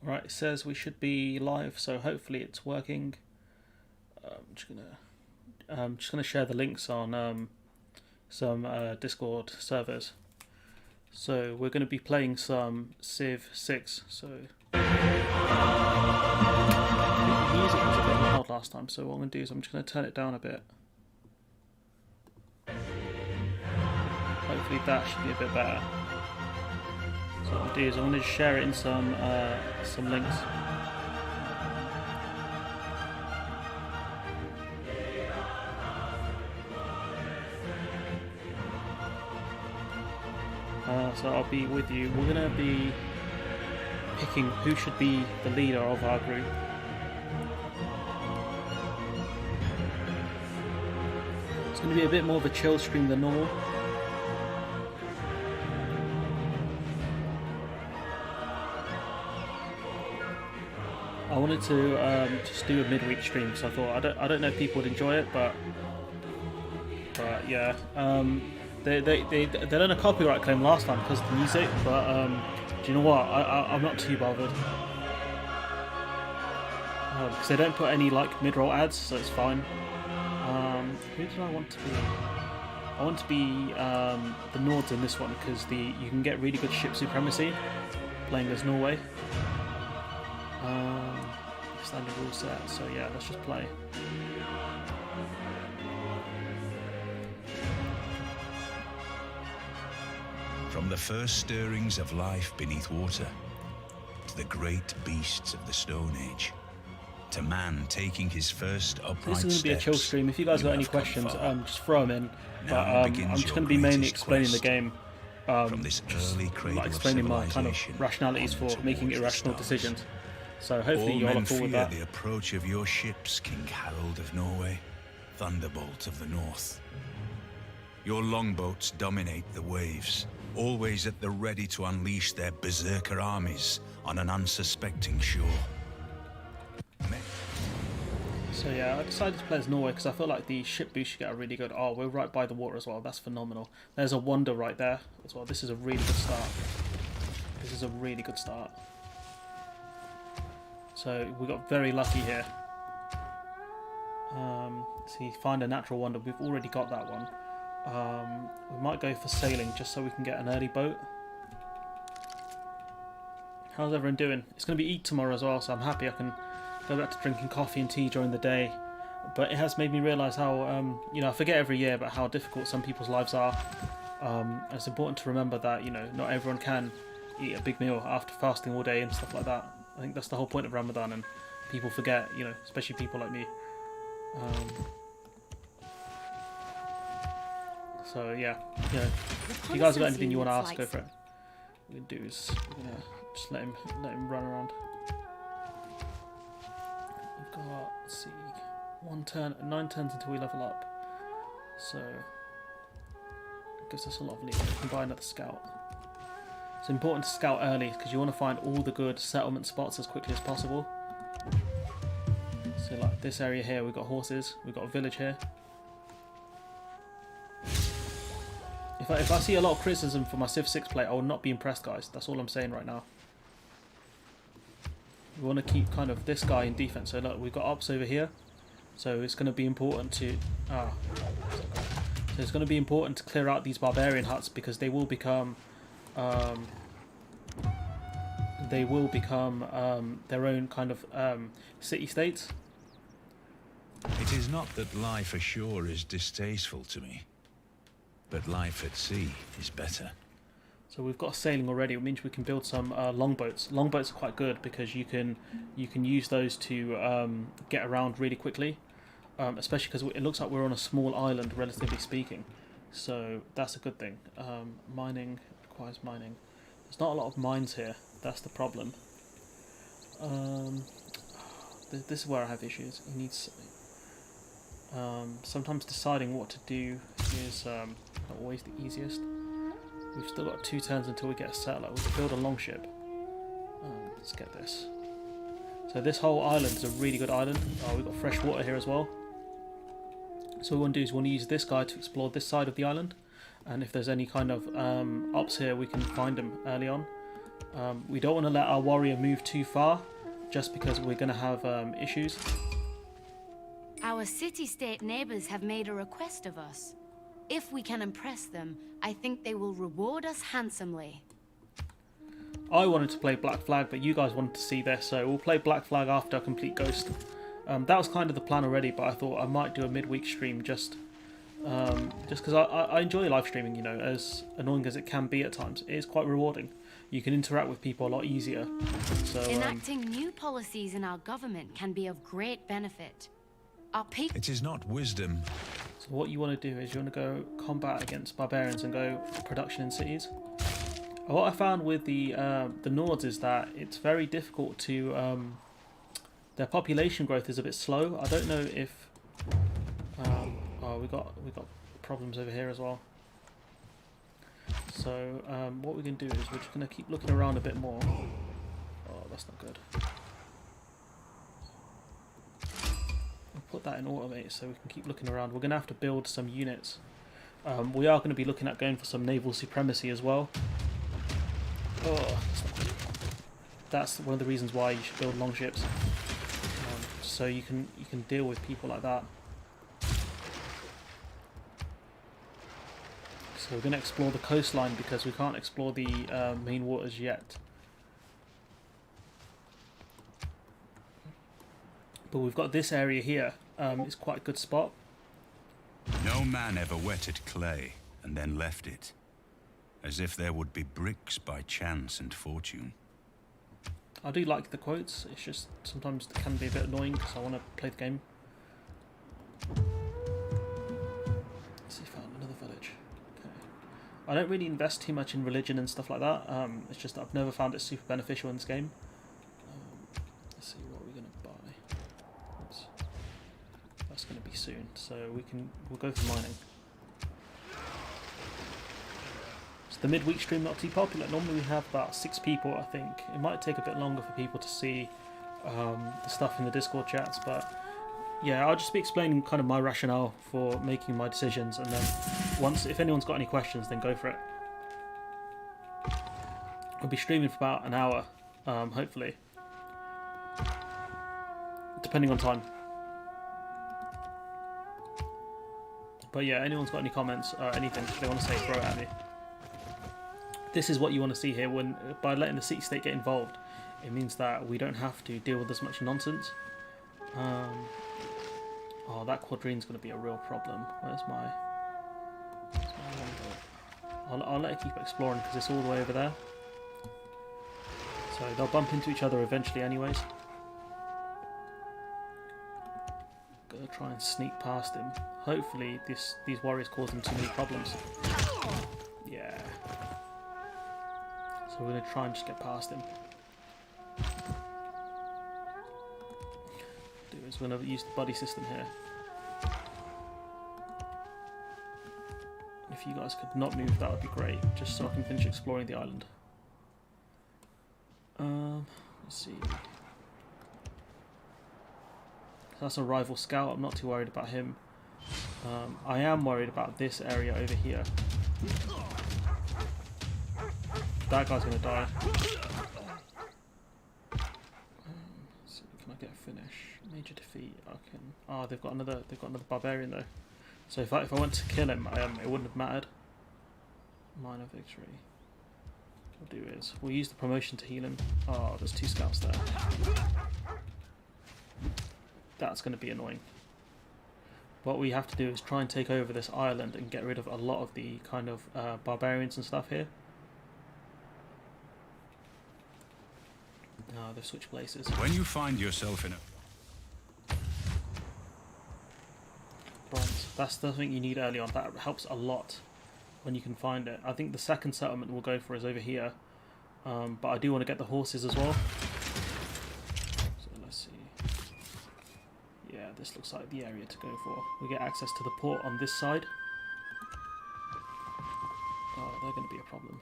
Right, it says we should be live, so hopefully it's working. I'm just gonna share the links on some Discord servers. So we're going to be playing some Civ 6. So the music was a bit loud last time. So what I'm going to do is I'm just going to turn it down a bit. Hopefully that should be a bit better. So what I'm going to do is I'm going to share it in some links. So I'll be with you. We're going to be picking who should be the leader of our group. It's going to be a bit more of a chill stream than normal. I wanted to just do a midweek stream, so I thought I don't know if people would enjoy it, but yeah. They done a copyright claim last time because of the music, but do you know what? I'm not too bothered because they don't put any like mid-roll ads, so it's fine. Who did I want to be? I want to be the Nords in this one because you can get really good ship supremacy playing as Norway. Standard rule set. So yeah, let's just play. From the first stirrings of life beneath water, to the great beasts of the Stone Age, to man taking his first upright steps. This is going to be a chill stream. If you guys got any questions, just throw them in. But I'm just going to be mainly explaining the game. From this early cradle like of explaining my kind of civilization rationalities for making irrational decisions. So hopefully you all are cool with that. The approach of your ships, King Harold of Norway, Thunderbolt of the North. Your longboats dominate the waves, always at the ready to unleash their berserker armies on an unsuspecting shore. So yeah, I decided to play as Norway because I feel like the ship boost you get are really good. Oh, we're right by the water as well. That's phenomenal. There's a wonder right there as well. This is a really good start. This is a really good start. So we got very lucky here. See, find a natural wonder. We've already got that one. We might go for sailing just so we can get an early boat. How's everyone doing? It's going to be Eid tomorrow as well, so I'm happy I can go back to drinking coffee and tea during the day. But it has made me realise how, I forget every year about how difficult some people's lives are. It's important to remember that, not everyone can eat a big meal after fasting all day and stuff like that. I think that's the whole point of Ramadan, and people forget, especially people like me. So yeah, if you guys have got anything you want to ask, go for it. What we're gonna do is we're gonna just let him run around. We've got, let's see, 1 turn, 9 turns until we level up. So it gives us a lot of lead. We can buy another scout. It's important to scout early because you want to find all the good settlement spots as quickly as possible. So like this area here, we've got horses, we've got a village here. If I see a lot of criticism for my Civ 6 play, I will not be impressed, guys. That's all I'm saying right now. We want to keep kind of this guy in defense. So look, we've got ops over here. So it's going to be important to... So it's going to be important to clear out these barbarian huts because they will become... their own kind of city-states. It is not that life ashore is distasteful to me, but life at sea is better. So we've got sailing already, which means we can build some longboats. Longboats are quite good because you can use those to get around really quickly, especially because it looks like we're on a small island, relatively speaking. So that's a good thing. Mining requires mining. There's not a lot of mines here. That's the problem. This is where I have issues. It needs. Sometimes deciding what to do is not always the easiest. We've still got 2 turns until we get a settler. We can build a longship. Let's get this. So this whole island is a really good island. We've got fresh water here as well. So what we want to do is we want to use this guy to explore this side of the island. And if there's any kind of ops here, we can find them early on. We don't want to let our warrior move too far, just because we're going to have issues. Our city-state neighbors have made a request of us. If we can impress them, I think they will reward us handsomely. I wanted to play Black Flag, but you guys wanted to see this, so we'll play Black Flag after I complete Ghost. That was kind of the plan already, but I thought I might do a midweek stream just because I enjoy live streaming, you know, as annoying as it can be at times. It is quite rewarding. You can interact with people a lot easier. So enacting new policies in our government can be of great benefit. Our people... It is not wisdom. So what you want to do is you want to go combat against barbarians and go production in cities. What I found with the Nords is that it's very difficult to their population growth is a bit slow. I don't know if oh, we got problems over here as well. So what we can do is we're just going to keep looking around a bit more. Oh, that's not good. We'll put that in automate so we can keep looking around. We're going to have to build some units. We are going to be looking at going for some naval supremacy as well. Oh, that's not good. That's one of the reasons why you should build longships, so you can deal with people like that. So we're going to explore the coastline because we can't explore the main waters yet. But we've got this area here. It's quite a good spot. No man ever wetted clay and then left it, as if there would be bricks by chance and fortune. I do like the quotes, it's just sometimes it can be a bit annoying because I want to play the game. Let's see if I found another village. Okay. I don't really invest too much in religion and stuff like that, it's just that I've never found it super beneficial in this game. Let's see what we're going to buy. Oops. That's going to be soon, so we'll go for mining. The midweek stream not too popular. Normally we have about 6 people, I think. It might take a bit longer for people to see the stuff in the Discord chats, but yeah, I'll just be explaining kind of my rationale for making my decisions, and then if anyone's got any questions, then go for it. I'll be streaming for about an hour, hopefully, depending on time. But yeah, anyone's got any comments or anything they want to say, throw it at me. This is what you want to see here. By letting the city-state get involved, it means that we don't have to deal with as much nonsense. Oh, that quadrine's going to be a real problem. Where's my longboat? I'll let it keep exploring because it's all the way over there. So they'll bump into each other eventually anyways. Gonna try and sneak past him. Hopefully these warriors cause him too many problems. Yeah. So we're going to try and just get past him. We're going to use the buddy system here. If you guys could not move, that would be great, just so I can finish exploring the island. Let's see. That's a rival scout, I'm not too worried about him. I am worried about this area over here. That guy's gonna die. So can I get a finish? Major defeat. I can. Oh, they've got another barbarian though. So if I went to kill him, it wouldn't have mattered. Minor victory. What we'll do is we'll use the promotion to heal him. Oh, there's 2 scouts there. That's going to be annoying. What we have to do is try and take over this island and get rid of a lot of the kind of barbarians and stuff here. Oh, they've switched places. When you find yourself in a... Bronze. That's the thing you need early on. That helps a lot when you can find it. I think the second settlement we'll go for is over here. But I do want to get the horses as well. So let's see. Yeah, this looks like the area to go for. We get access to the port on this side. Oh, they're going to be a problem.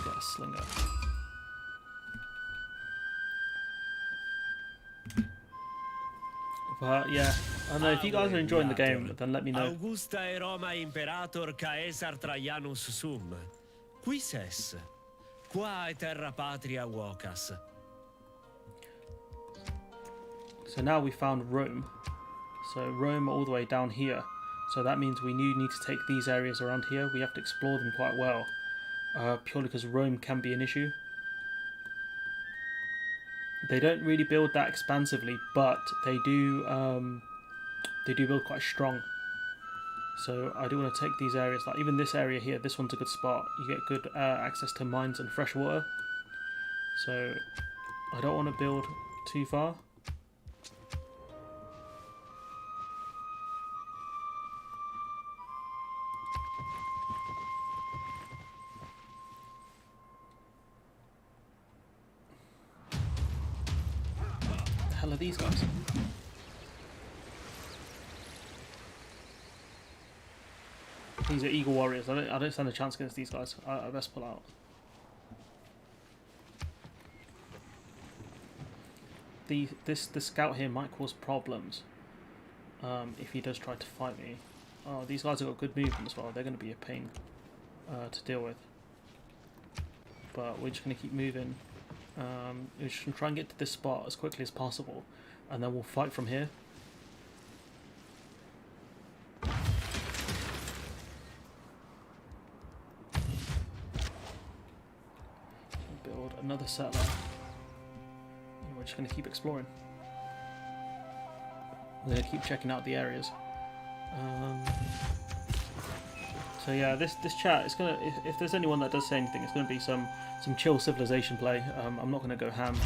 Get a slinger. But yeah, I don't know, if you guys are enjoying the game, then let me know. Augusta e Roma imperator Caesar Traianus sum. Quis es? Qua è terra patria vocas. So now we found Rome. So Rome all the way down here. So that means we need to take these areas around here. We have to explore them quite well. Purely because Rome can be an issue. They don't really build that expansively, but they do build quite strong. So I do want to take these areas, like even this area here, this one's a good spot. You get good access to mines and fresh water. So I don't want to build too far. What the hell are these guys? These are Eagle Warriors. I don't stand a chance against these guys. I best pull out. This scout here might cause problems if he does try to fight me. Oh, these guys have got good movement as well. They're going to be a pain to deal with. But we're just going to keep moving. We're just going to try and get to this spot as quickly as possible, and then we'll fight from here. Build another settler. And we're just going to keep exploring. We're going to keep checking out the areas. So yeah, this chat is gonna. If there's anyone that does say anything, it's gonna be some chill civilization play. I'm not gonna go ham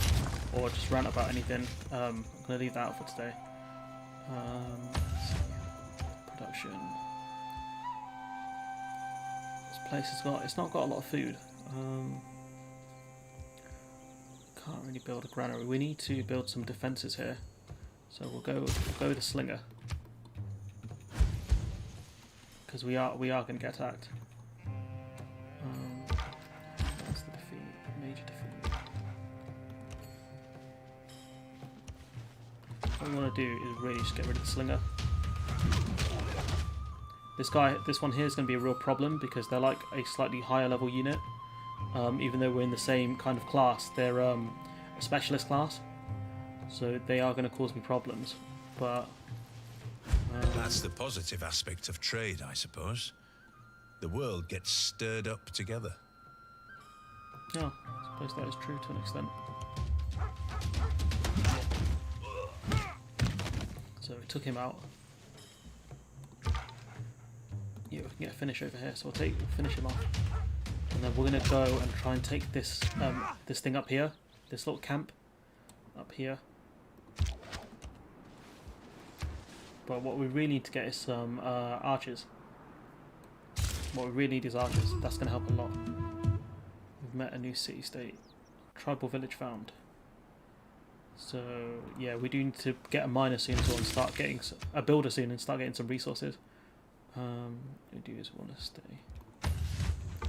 or just rant about anything. I'm gonna leave that out for today. Let's see. Production. This place has got. It's not got a lot of food. Can't really build a granary. We need to build some defenses here. So we'll go with the slinger. Because we are going to get attacked. That's the defeat, major defeat. What we want to do is really just get rid of the slinger. This one here is going to be a real problem because they're like a slightly higher level unit. Even though we're in the same kind of class, they're a specialist class, so they are going to cause me problems. But that's the positive aspect of trade, I suppose. The world gets stirred up together. yeah, I suppose that is true to an extent. So we took him out. Yeah, we can get a finish over here, so we'll finish him off. And then we're going to go and try and take this this thing up here, this little camp up here. But what we really need to get is some archers. What we really need is archers. That's going to help a lot. We've met a new city-state. Tribal village found. So yeah, we do need to get a miner soon as well and start getting a builder soon and start getting some resources. We do is want to stay.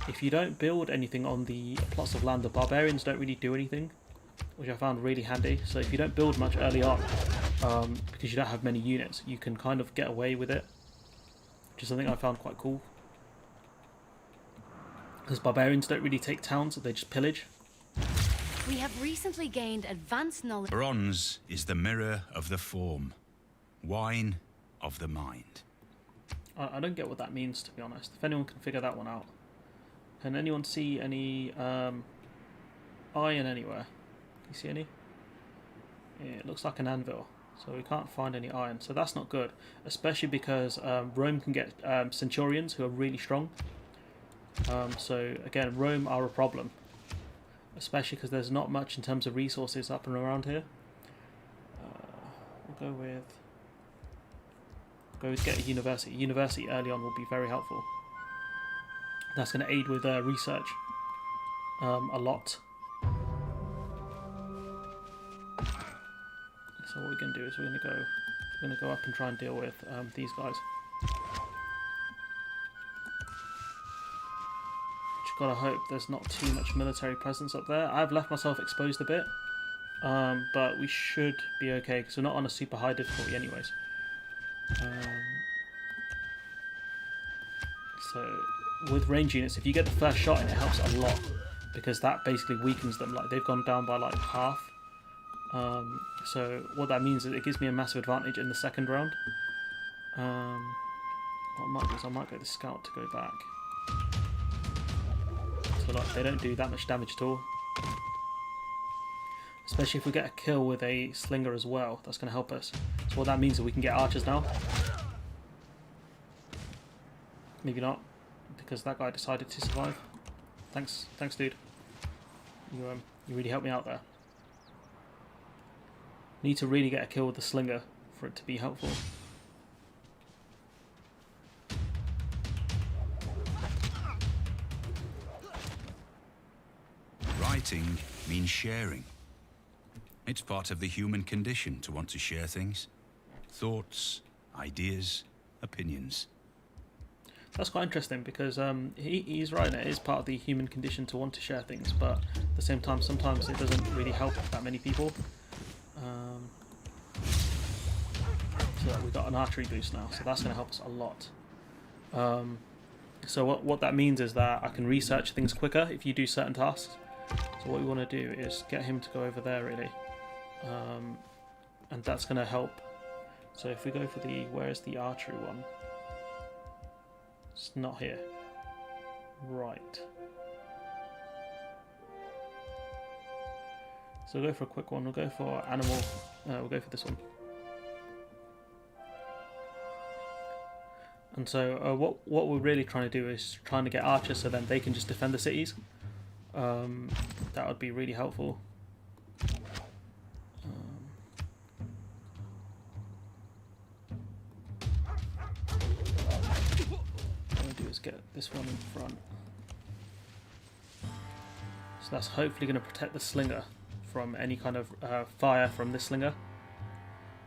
If you don't build anything on the plots of land, the barbarians don't really do anything, which I found really handy. So if you don't build much early on, because you don't have many units, you can kind of get away with it, which is something I found quite cool. Because barbarians don't really take towns, they just pillage. We have recently gained advanced knowledge. Bronze is the mirror of the form, wine of the mind. I don't get what that means, to be honest. If anyone can figure that one out. Can anyone see any iron anywhere? Can you see any? Yeah, it looks like an anvil. So we can't find any iron. So that's not good. Especially because Rome can get centurions who are really strong. So again, Rome are a problem. Especially because there's not much in terms of resources up and around here. We'll go with get a university. University early on will be very helpful. That's going to aid with research a lot. So what we're going to do is we're going to go up and try and deal with these guys. Just gotta hope there's not too much military presence up there. I've left myself exposed a bit, but we should be okay because we're not on a super high difficulty anyways. So with range units, if you get the first shot in, it helps a lot because that basically weakens them. Like they've gone down by like half. So what that means is it gives me a massive advantage in the second round. What I might do is I might get the scout to go back. So like they don't do that much damage at all. Especially if we get a kill with a slinger as well, that's going to help us. So what that means is we can get archers now. Maybe not, because that guy decided to survive. Thanks, dude. You really helped me out there. Need to really get a kill with the slinger for it to be helpful. Writing means sharing. It's part of the human condition to want to share things. Thoughts, ideas, opinions. That's quite interesting because he's right. It is part of the human condition to want to share things, but at the same time, sometimes it doesn't really help that many people. So we got an archery boost now, so that's going to help us a lot. So what that means is that I can research things quicker if you do certain tasks. So what we want to do is get him to go over there, really. And that's going to help. So if we go for the, where's the archery one? It's not here. Right. So we'll go for a quick one. We'll go for animal. We'll go for this one. And so what we're really trying to do is trying to get archers so then they can just defend the cities. That would be really helpful. What I'm going to do is get this one in front. So that's hopefully going to protect the slinger from any kind of fire from this slinger.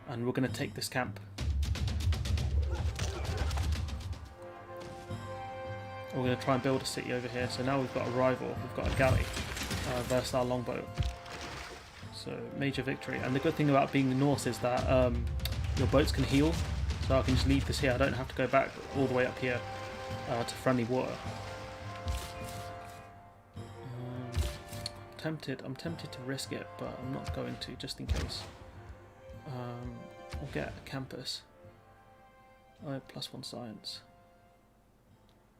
And we're going to take this camp. We're going to try and build a city over here. So now we've got a rival. We've got a galley versus our longbow. So major victory. And the good thing about being the Norse is that your boats can heal. So I can just leave this here. I don't have to go back all the way up here to friendly water. I'm tempted to risk it, but I'm not going to, just in case. We'll get a campus. Oh, +1 science.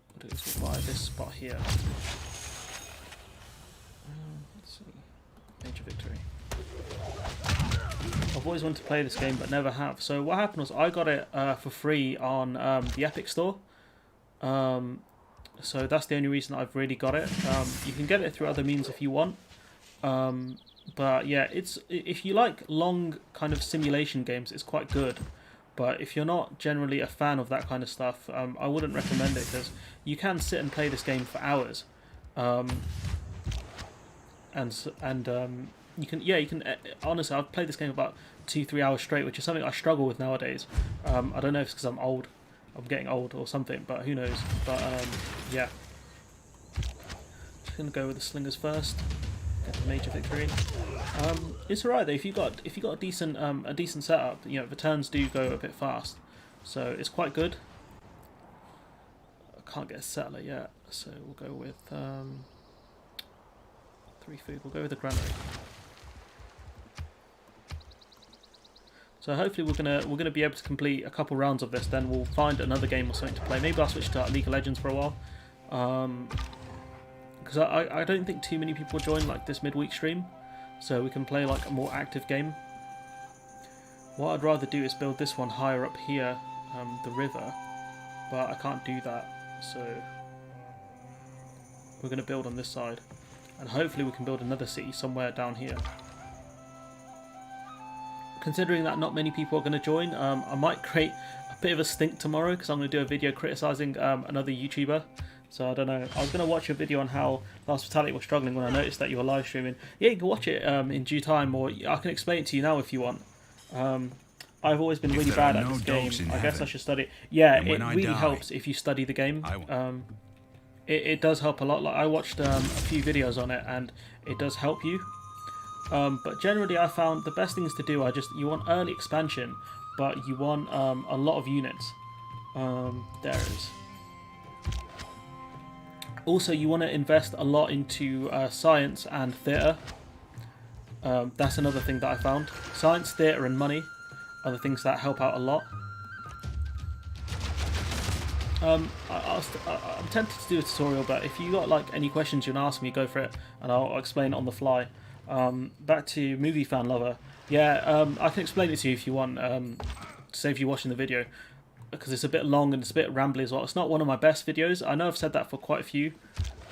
What we'll do is we'll buy this spot here. Let's see. Major victory. I've always wanted to play this game, but never have. So what happened was I got it for free on the Epic Store. So that's the only reason I've really got it. You can get it through other means if you want. But yeah, if you like long kind of simulation games, it's quite good. But if you're not generally a fan of that kind of stuff, I wouldn't recommend it because you can sit and play this game for hours. You can honestly, I've played this game about 2-3 hours straight, which is something I struggle with nowadays. I don't know if it's because I'm getting old or something, but who knows. But yeah, just gonna go with the slingers first. Get the major victory. It's alright though. If you got a decent setup, you know the turns do go a bit fast, so it's quite good. I can't get a settler yet, so we'll go with 3 food. We'll go with the granary. So hopefully we're gonna be able to complete a couple rounds of this. Then we'll find another game or something to play. Maybe I'll switch to League of Legends for a while. Because I don't think too many people join like this midweek stream, so we can play like a more active game. What I'd rather do is build this one higher up here, the river, but I can't do that, so we're going to build on this side, and hopefully we can build another city somewhere down here. Considering that not many people are going to join, I might create a bit of a stink tomorrow because I'm going to do a video criticising another YouTuber. So I don't know. I was going to watch your video on how Last Fatality was struggling when I noticed that you were live streaming. Yeah, you can watch it in due time, or I can explain it to you now if you want. I've always been really bad at this game. I guess I should study. Yeah, it really helps if you study the game. It does help a lot. Like I watched a few videos on it, and it does help you. But generally, I found the best things to do are you want early expansion, but you want a lot of units. There it is. Also, you want to invest a lot into science and theatre. That's another thing that I found. Science, theatre and money are the things that help out a lot. I'm tempted to do a tutorial, but if you got like any questions you can ask me, go for it, and I'll explain it on the fly. Back to movie fan lover. Yeah, I can explain it to you if you want, to save you watching the video, because it's a bit long and it's a bit rambly as well. It's not one of my best videos. I know I've said that for quite a few,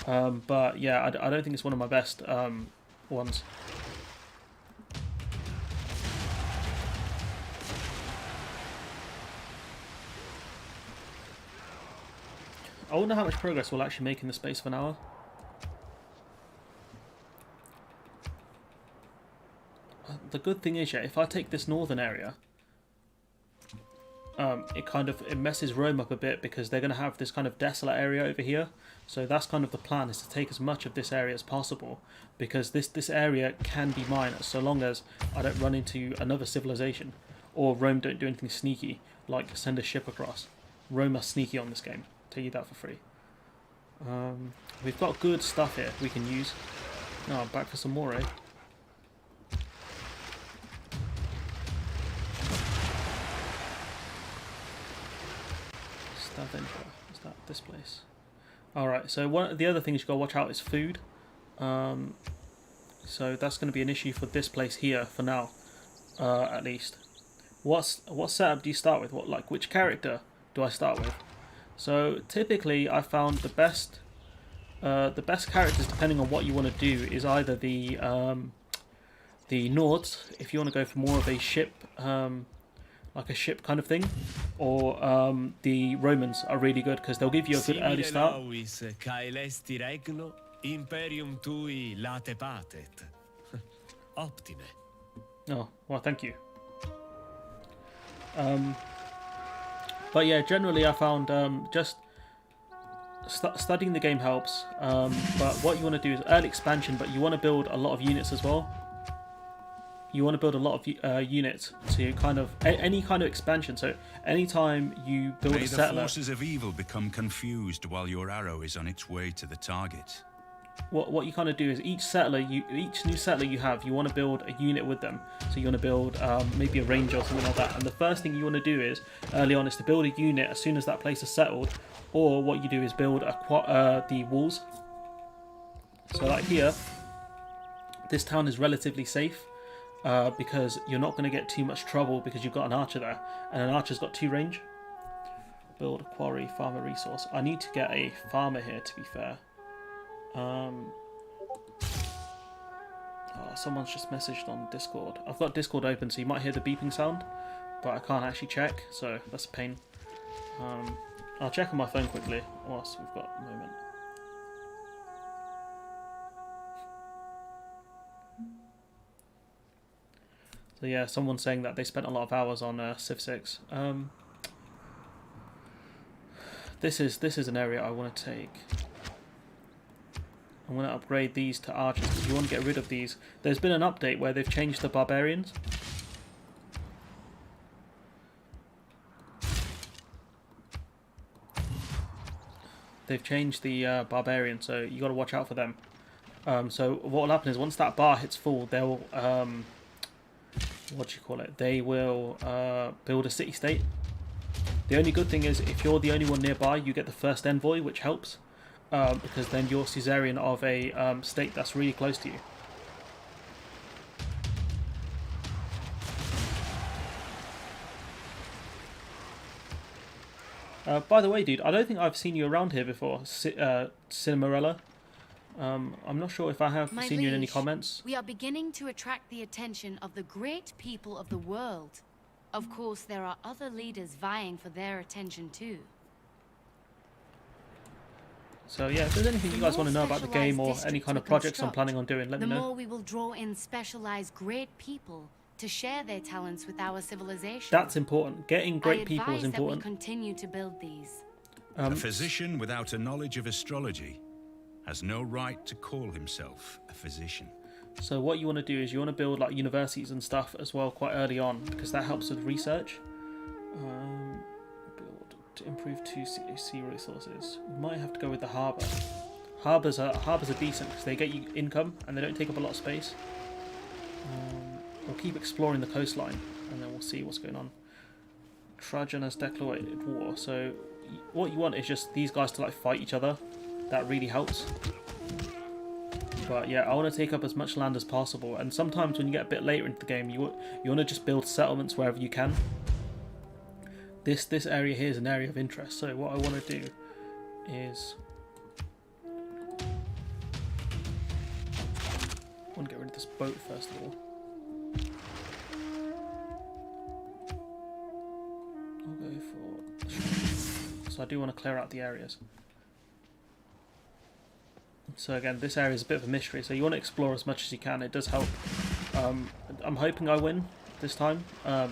but yeah, I don't think it's one of my best ones. I wonder how much progress we'll actually make in the space of an hour. The good thing is, yeah, if I take this northern area, it messes Rome up a bit, because they're going to have this kind of desolate area over here. So that's kind of the plan, is to take as much of this area as possible, because this area can be mine so long as I don't run into another civilization, or Rome don't do anything sneaky, like send a ship across. Rome are sneaky on this game. Tell you that for free. We've got good stuff here we can use. Oh, back for some more, eh? Stavanger. Is that this place? Alright, so one of the other things you gotta watch out is food. So that's going to be an issue for this place here for now, at least. What setup do you start with? Which character do I start with? So typically, I found the best characters, depending on what you want to do, is either the Nords, if you want to go for more of a ship, like a ship kind of thing, or the Romans are really good because they'll give you a good early start. Oh, well, thank you. But yeah, generally I found just studying the game helps. But what you want to do is early expansion, but you want to build a lot of units as well. You want to build a lot of units to kind of any kind of expansion. So anytime you build a settler, the forces of evil become confused while your arrow is on its way to the target. What you kind of do is each new settler you have, you want to build a unit with them. So you want to build maybe a ranger or something like that. And the first thing you want to do is early on is to build a unit as soon as that place is settled. Or what you do is build the walls. So like here, this town is relatively safe because you're not going to get too much trouble because you've got an archer there, and an archer's got 2 range. Build a quarry, farmer resource. I need to get a farmer here, to be fair. Someone's just messaged on Discord. I've got Discord open, so you might hear the beeping sound, but I can't actually check, so that's a pain. I'll check on my phone quickly whilst we've got a moment. So yeah, someone's saying that they spent a lot of hours on Civ 6. This is an area I want to take. I'm going to upgrade these to archers because you want to get rid of these. There's been an update where they've changed the barbarians. They've changed the barbarians, so you got to watch out for them. So what will happen is once that bar hits full, they'll They will build a city-state. The only good thing is if you're the only one nearby, you get the first envoy, which helps. Because then you're Caesarian of a state that's really close to you. By the way, dude, I don't think I've seen you around here before, Cinemarella. I'm not sure if I have seen you in any comments. We are beginning to attract the attention of the great people of the world. Of course, there are other leaders vying for their attention too. So yeah, if there's anything you guys want to know about the game or any kind of projects I'm planning on doing, let me know. The more we will draw in specialized great people to share their talents with our civilization. That's important. Getting great people is important. That we continue to build these. A physician without a knowledge of astrology has no right to call himself a physician. So what you want to do is you want to build like universities and stuff as well quite early on, because that helps with research. Build to improve 2 sea resources. We might have to go with the harbour. Harbours are decent because they get you income and they don't take up a lot of space. We'll keep exploring the coastline and then we'll see what's going on. Trajan has declared war, so what you want is just these guys to like fight each other. That really helps. But yeah, I want to take up as much land as possible, and sometimes when you get a bit later into the game, you want to just build settlements wherever you can. This area here is an area of interest, so what I want to do is I want to get rid of this boat first of all. I'll go for... So I do want to clear out the areas. So again, this area is a bit of a mystery, so you want to explore as much as you can. It does help. I'm hoping I win this time.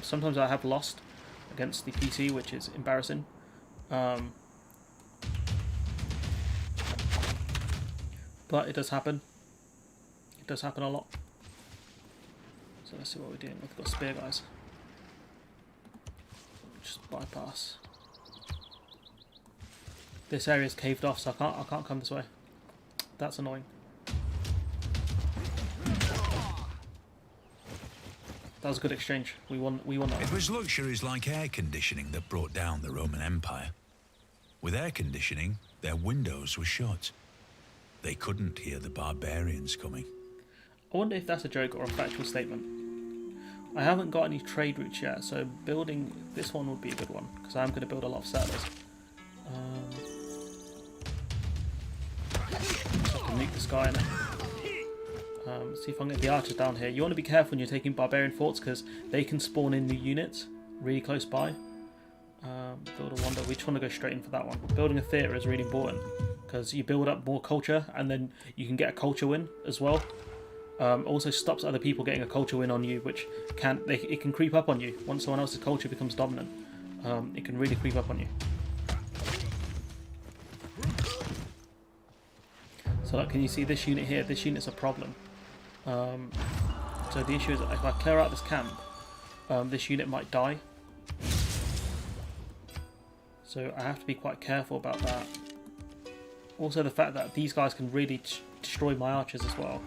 Sometimes I have lost against the PC, which is embarrassing. But it does happen. It does happen a lot. So let's see what we're doing. We've got spear guys. Just bypass. This area is caved off, so I can't come this way. That's annoying. That was a good exchange. We won that. It was luxuries like air conditioning that brought down the Roman Empire. With air conditioning, their windows were shut. They couldn't hear the barbarians coming. I wonder if that's a joke or a factual statement. I haven't got any trade routes yet, so building this one would be a good one, because I'm going to build a lot of settlers. So I can nuke this guy in it. See if I can get the archers down here. You want to be careful when you're taking barbarian forts, because they can spawn in new units really close by. Build a wonder. We just want to go straight in for that one. Building a theatre is really important, because you build up more culture, and then you can get a culture win as well. Also stops other people getting a culture win on you, which it can creep up on you once someone else's culture becomes dominant. It can really creep up on you. So like, can you see this unit here? This unit's a problem. So the issue is that if I clear out this camp, this unit might die. So I have to be quite careful about that. Also the fact that these guys can really destroy my archers as well.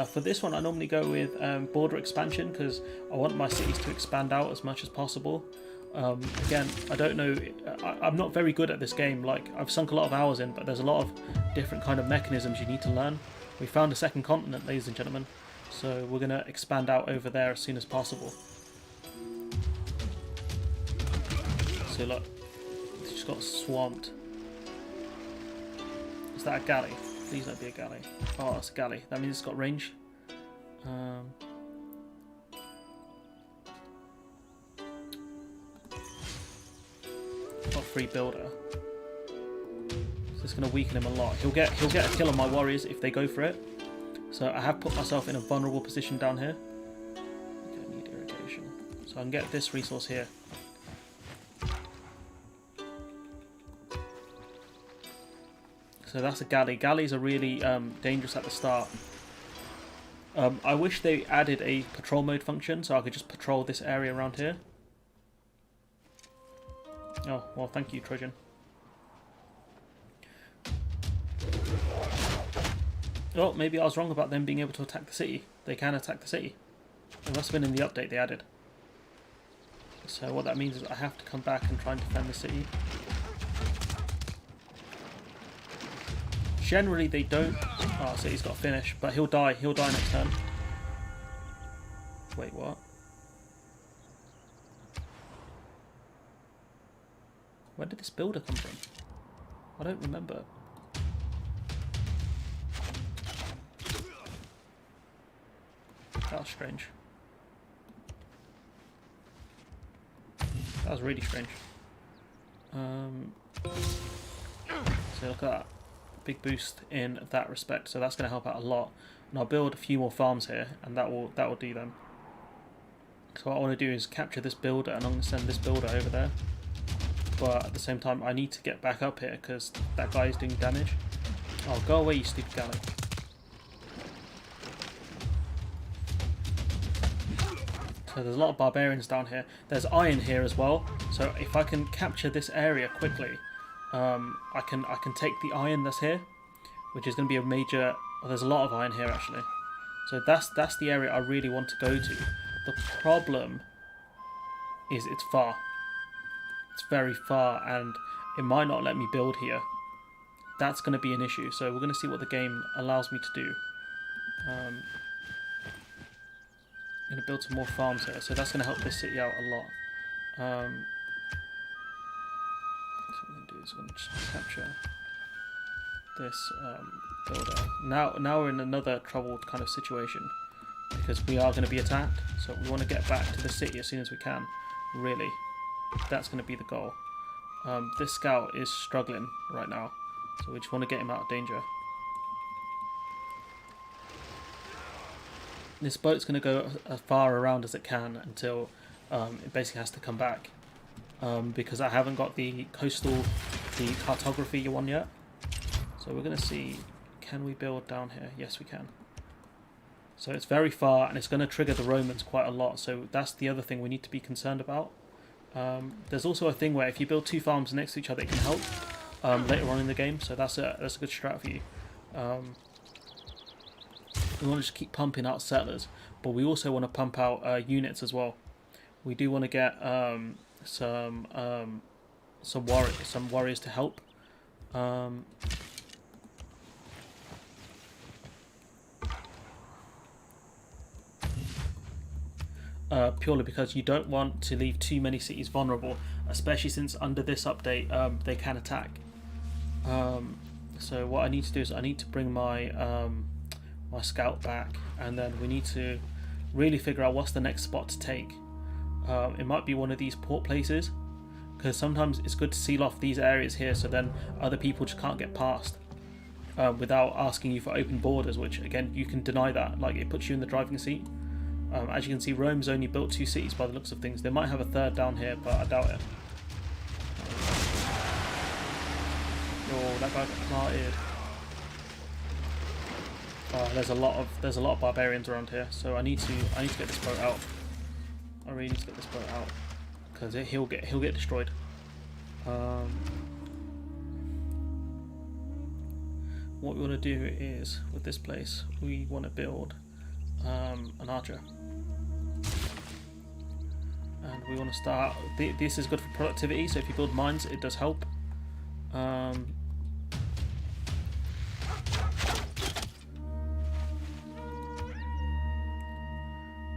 For this one I normally go with border expansion, because I want my cities to expand out as much as possible. Again, I don't know, I'm not very good at this game. Like, I've sunk a lot of hours in, but there's a lot of different kind of mechanisms you need to learn. We found a second continent, ladies and gentlemen, so we're going to expand out over there as soon as possible. So look, it's just got swamped. Is that a galley? Please don't be a galley. Oh, it's a galley. That means it's got range. Got free builder. So it's going to weaken him a lot. He'll get a kill on my warriors if they go for it. So I have put myself in a vulnerable position down here. Okay, I need irrigation. So I can get this resource here. So that's a galley. Galleys are really dangerous at the start. I wish they added a patrol mode function so I could just patrol this area around here. Oh, well, thank you, Trojan. Oh, maybe I was wrong about them being able to attack the city. They can attack the city. It must have been in the update they added. So what that means is I have to come back and try and defend the city. Generally they don't... Oh, city's got to finish, but he'll die. He'll die next turn. Wait, what? Where did this builder come from? I don't remember. That was strange. That was really strange. So look at that. Big boost in that respect. So that's going to help out a lot. And I'll build a few more farms here, and that will do them. So what I want to do is capture this builder, and I'm going to send this builder over there. But at the same time, I need to get back up here because that guy is doing damage. Oh, go away, you stupid galley. So there's a lot of barbarians down here. There's iron here as well. So if I can capture this area quickly, I can take the iron that's here. which is going to be a major... Oh, there's a lot of iron here, actually. So that's the area I really want to go to. The problem is it's far. It's very far, and it might not let me build here. That's going to be an issue, so we're going to see what the game allows me to do. I'm going to build some more farms here, so that's going to help this city out a lot. So what we're going to do is we're going to just capture this builder. Now we're in another troubled kind of situation, because we are going to be attacked, so we want to get back to the city as soon as we can, really. That's going to be the goal. This scout is struggling right now, so we just want to get him out of danger. This boat's going to go as far around as it can until it basically has to come back, because I haven't got the cartography one yet. So we're going to see, can we build down here? Yes, we can. So it's very far, and it's going to trigger the Romans quite a lot, so that's the other thing we need to be concerned about. There's also a thing where if you build 2 farms next to each other, it can help later on in the game, so that's a good strat for you. We want to just keep pumping out settlers, but we also want to pump out units as well. We do want to get some warriors to help. Purely because you don't want to leave too many cities vulnerable, especially since under this update they can attack. So what I need to do is I need to bring my my scout back, and then we need to really figure out what's the next spot to take. It might be one of these port places, because sometimes it's good to seal off these areas here, so then other people just can't get past without asking you for open borders, which again you can deny that, like it puts you in the driving seat. As you can see, Rome's only built 2 cities by the looks of things. They might have a third down here, but I doubt it. Oh, that guy got martyred. There's a lot of barbarians around here, so I need to get this boat out. I really need to get this boat out, because he'll get destroyed. What we want to do is, with this place, we want to build an archer. And we want to start... This is good for productivity, so if you build mines, it does help.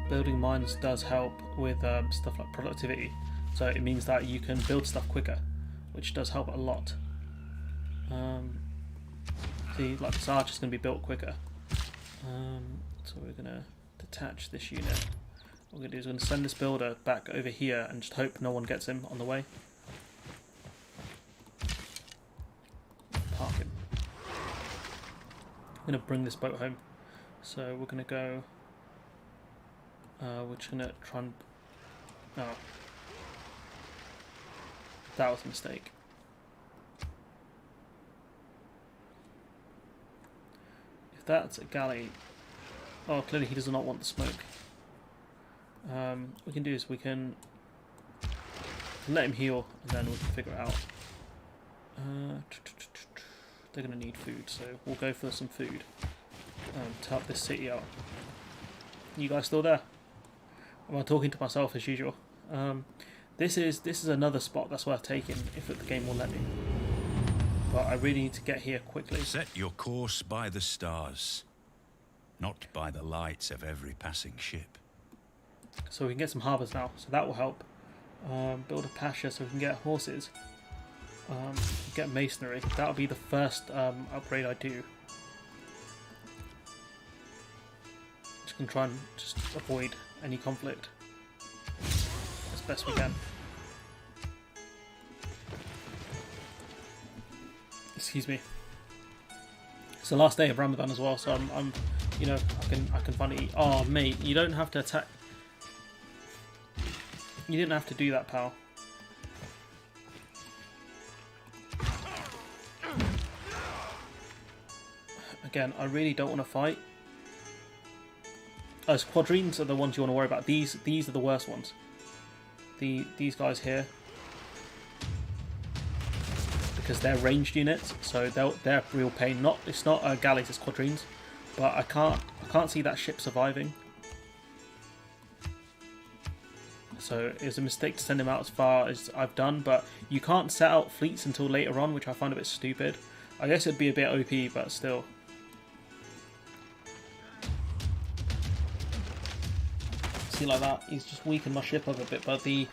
Building mines does help with stuff like productivity, so it means that you can build stuff quicker, which does help a lot. See, like this archer is going to be built quicker. So we're going to detach this unit. What we're going to do is we're going to send this builder back over here and just hope no one gets him on the way. Park him. I'm going to bring this boat home. So we're going to go... we're just going to try and... Oh. That was a mistake. If that's a galley... Oh, clearly he does not want the smoke. What we can do is we can let him heal, and then we can figure it out. They're going to need food, so we'll go for some food to help this city out. You guys still there? Am I talking to myself as usual? This is another spot that's worth taking if the game will let me. But I really need to get here quickly. Set your course by the stars, not by the lights of every passing ship. So we can get some harbours now, so that will help. Build a pasture so we can get horses. Get masonry. That'll be the first upgrade I do. Just gonna try and just avoid any conflict as best we can. Excuse me. It's the last day of Ramadan as well, so I'm you know, I can finally eat. Oh mate, you don't have to attack. You didn't have to do that, pal. Again, I really don't want to fight. Quadrines are the ones you want to worry about. These are the worst ones. These guys here. because they're ranged units, so they're real pain. It's not galleys, it's quadrines, but I can't see that ship surviving. So it was a mistake to send him out as far as I've done, but you can't set out fleets until later on, which I find a bit stupid. I guess it'd be a bit OP, but still. See, like that, he's just weakened my ship up a bit, but the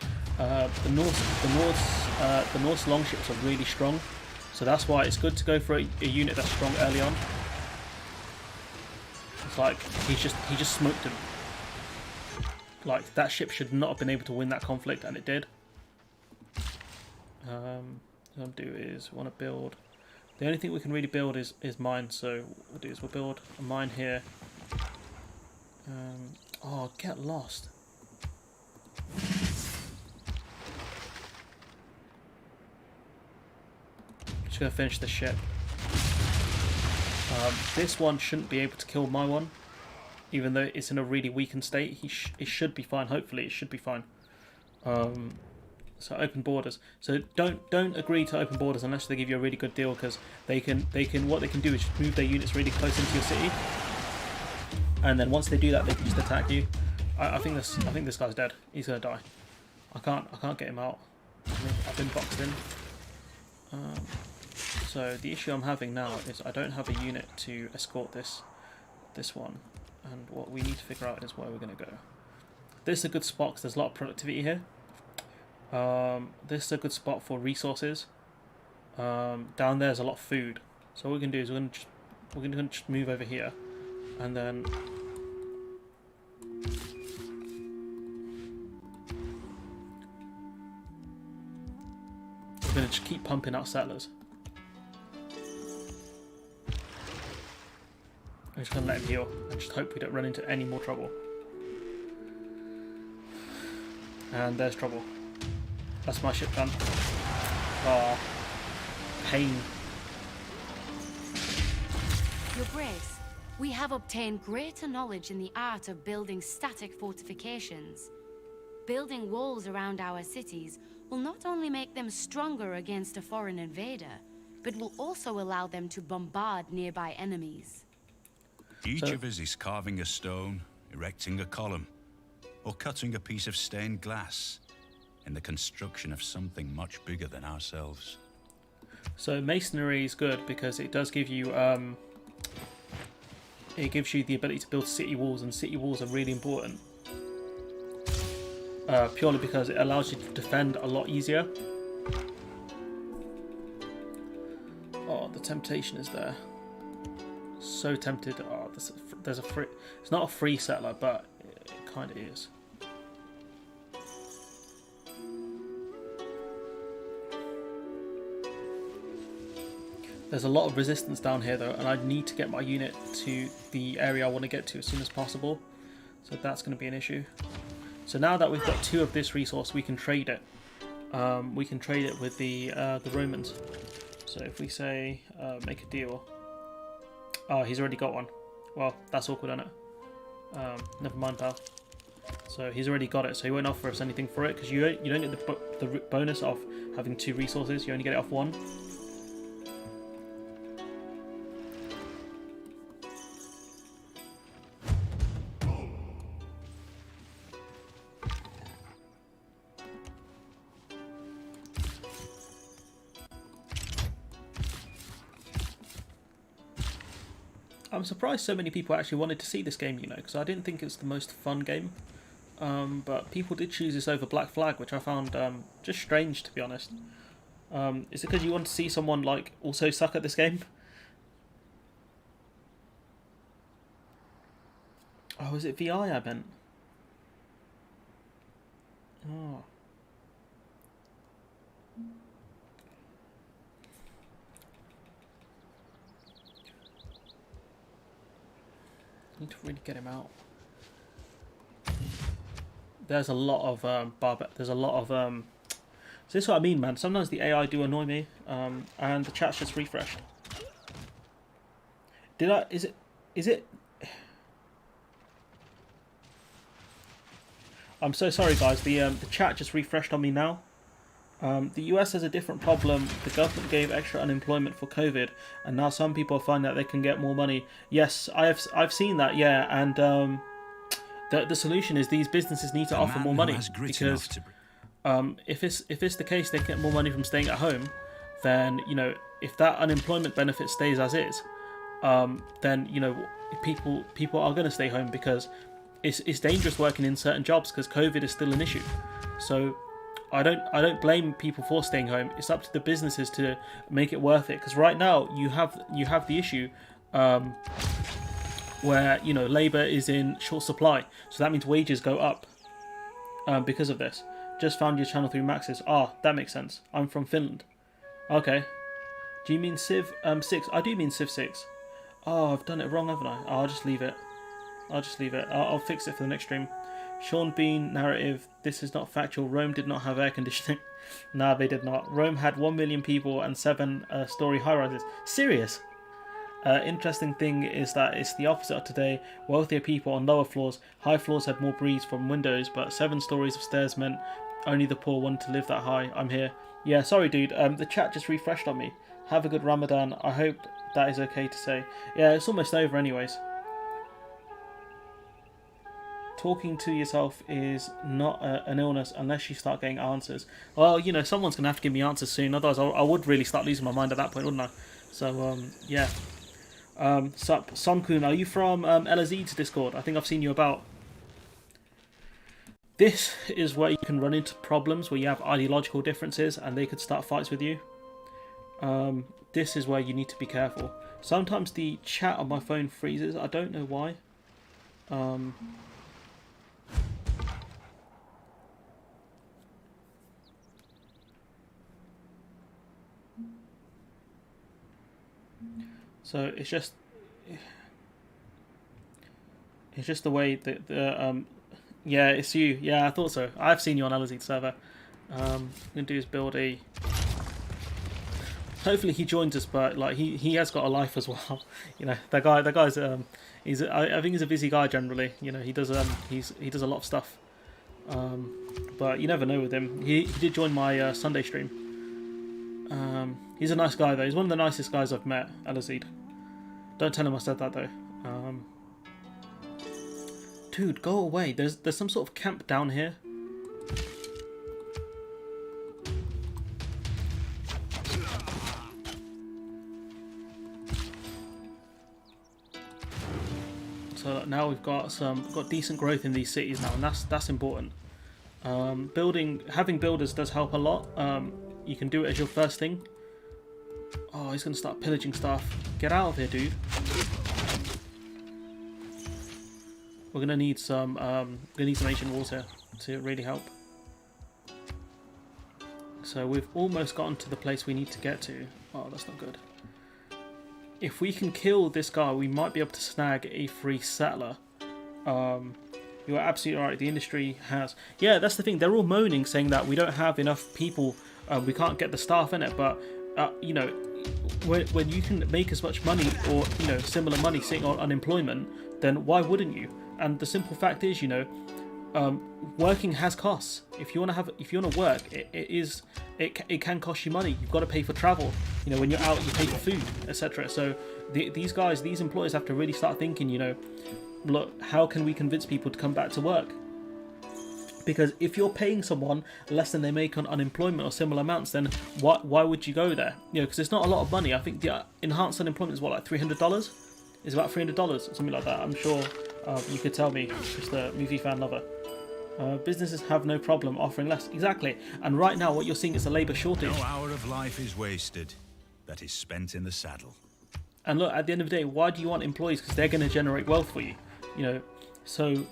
Norse longships are really strong, so that's why it's good to go for a unit that's strong early on. It's like he just smoked him. Like, that ship should not have been able to win that conflict, and it did. What I'll do is want to build. The only thing we can really build is mines. So what we'll do is we'll build a mine here. Oh, get lost. Just gonna finish the ship. This one shouldn't be able to kill my one. Even though it's in a really weakened state, it should be fine. Hopefully, it should be fine. So open borders. So don't agree to open borders unless they give you a really good deal, because what they can do is just move their units really close into your city, and then once they do that, they can just attack you. I think this guy's dead. He's gonna die. I can't get him out. I've been boxed in. So the issue I'm having now is I don't have a unit to escort this one. And what we need to figure out is where we're going to go. This is a good spot because there's a lot of productivity here. This is a good spot for resources. Down there's a lot of food. So what we're going to do is we're going to just move over here, and then we're going to just keep pumping out settlers. I'm just going to let him heal and just hope we don't run into any more trouble. And there's trouble. That's my ship done. Oh, pain. Your Grace, we have obtained greater knowledge in the art of building static fortifications. Building walls around our cities will not only make them stronger against a foreign invader, but will also allow them to bombard nearby enemies. Each of us is carving a stone, erecting a column, or cutting a piece of stained glass in the construction of something much bigger than ourselves. So masonry is good because it does give you the ability to build city walls, and city walls are really important. Purely because it allows you to defend a lot easier. Oh, the temptation is there. So tempted. Oh, there's a free. It's not a free settler, but it kind of is. There's a lot of resistance down here though, and I need to get my unit to the area I want to get to as soon as possible. So that's going to be an issue. So now that we've got 2 of this resource, we can trade it. We can trade it with the Romans. So if we say make a deal. Oh, he's already got one. Well, that's awkward, isn't it? Never mind, pal. So he's already got it, so he won't offer us anything for it, because you don't get the bonus of having 2 resources. You only get it off 1. I'm surprised so many people actually wanted to see this game, you know, because I didn't think it's the most fun game. But people did choose this over Black Flag, which I found just strange, to be honest. Is it because you want to see someone like also suck at this game? Oh, is it VI I meant? Oh. Need to really get him out. There's a lot of there's a lot of so this is what I mean, man. Sometimes the AI do annoy me, and the chat's just refreshed. Is it I'm so sorry guys, the chat just refreshed on me now. The US has a different problem. The government gave extra unemployment for COVID, and now some people find that they can get more money. Yes, I've seen that. Yeah, and the solution is these businesses need to offer more money, because if it's the case they get more money from staying at home, then if that unemployment benefit stays as is, then people are going to stay home, because it's dangerous working in certain jobs because COVID is still an issue. So I don't blame people for staying home. It's up to the businesses to make it worth it, because right now you have the issue where labor is in short supply, so that means wages go up because of this. Just found your channel through Maxis. That makes sense. I'm from Finland. Okay. Do you mean Civ 6? I do mean Civ 6. I've done it wrong, haven't I? I'll just leave it. I'll fix it for the next stream. Sean Bean narrative. This is not factual. Rome did not have air conditioning. Nah, they did not. Rome had 1 million people and 7-story high-rises. Serious? Interesting thing is that it's the opposite of today. Wealthier people on lower floors. High floors had more breeze from windows, but 7 stories of stairs meant only the poor wanted to live that high. I'm here. Yeah, sorry dude. The chat just refreshed on me. Have a good Ramadan. I hope that is okay to say. Yeah, it's almost over anyways. Talking to yourself is not an illness unless you start getting answers. Well, someone's going to have to give me answers soon. Otherwise, I would really start losing my mind at that point, wouldn't I? So, yeah. Sup, Somkun, are you from LSE's Discord? I think I've seen you about. This is where you can run into problems where you have ideological differences and they could start fights with you. This is where you need to be careful. Sometimes the chat on my phone freezes. I don't know why. So it's just the way that yeah, it's you. Yeah, I thought so. I've seen you on Alizid's server. I'm gonna do is build a. Hopefully he joins us, but like he has got a life as well. That guy's he's I think he's a busy guy generally. He does he does a lot of stuff. But you never know with him. He did join my Sunday stream. He's a nice guy though. He's one of the nicest guys I've met, Alizid. Don't tell him I said that though. Dude, go away. There's some sort of camp down here. So now we've got decent growth in these cities now, and that's important. Having builders does help a lot. You can do it as your first thing. Oh, he's gonna start pillaging stuff. Get out of here, dude. We're gonna need some ancient water to really help. So we've almost gotten to the place we need to get to. Oh, that's not good. If we can kill this guy, we might be able to snag a free settler. You're absolutely right. The industry has. Yeah, that's the thing. They're all moaning, saying that we don't have enough people. We can't get the staff in it. But when you can make as much money or similar money sitting on unemployment, then why wouldn't you? And the simple fact is, working has costs. If you want to work, it can cost you money. You've got to pay for travel. When you're out, you pay for food, etc. So these employers have to really start thinking. Look, how can we convince people to come back to work? Because if you're paying someone less than they make on unemployment or similar amounts, then why would you go there? Because it's not a lot of money. I think the enhanced unemployment is like $300. It's about $300 or something like that. I'm sure you could tell me, just a movie fan lover. Businesses have no problem offering less. Exactly. And right now, what you're seeing is a labour shortage. No hour of life is wasted that is spent in the saddle. And look, at the end of the day, why do you want employees? Because they're going to generate wealth for you. So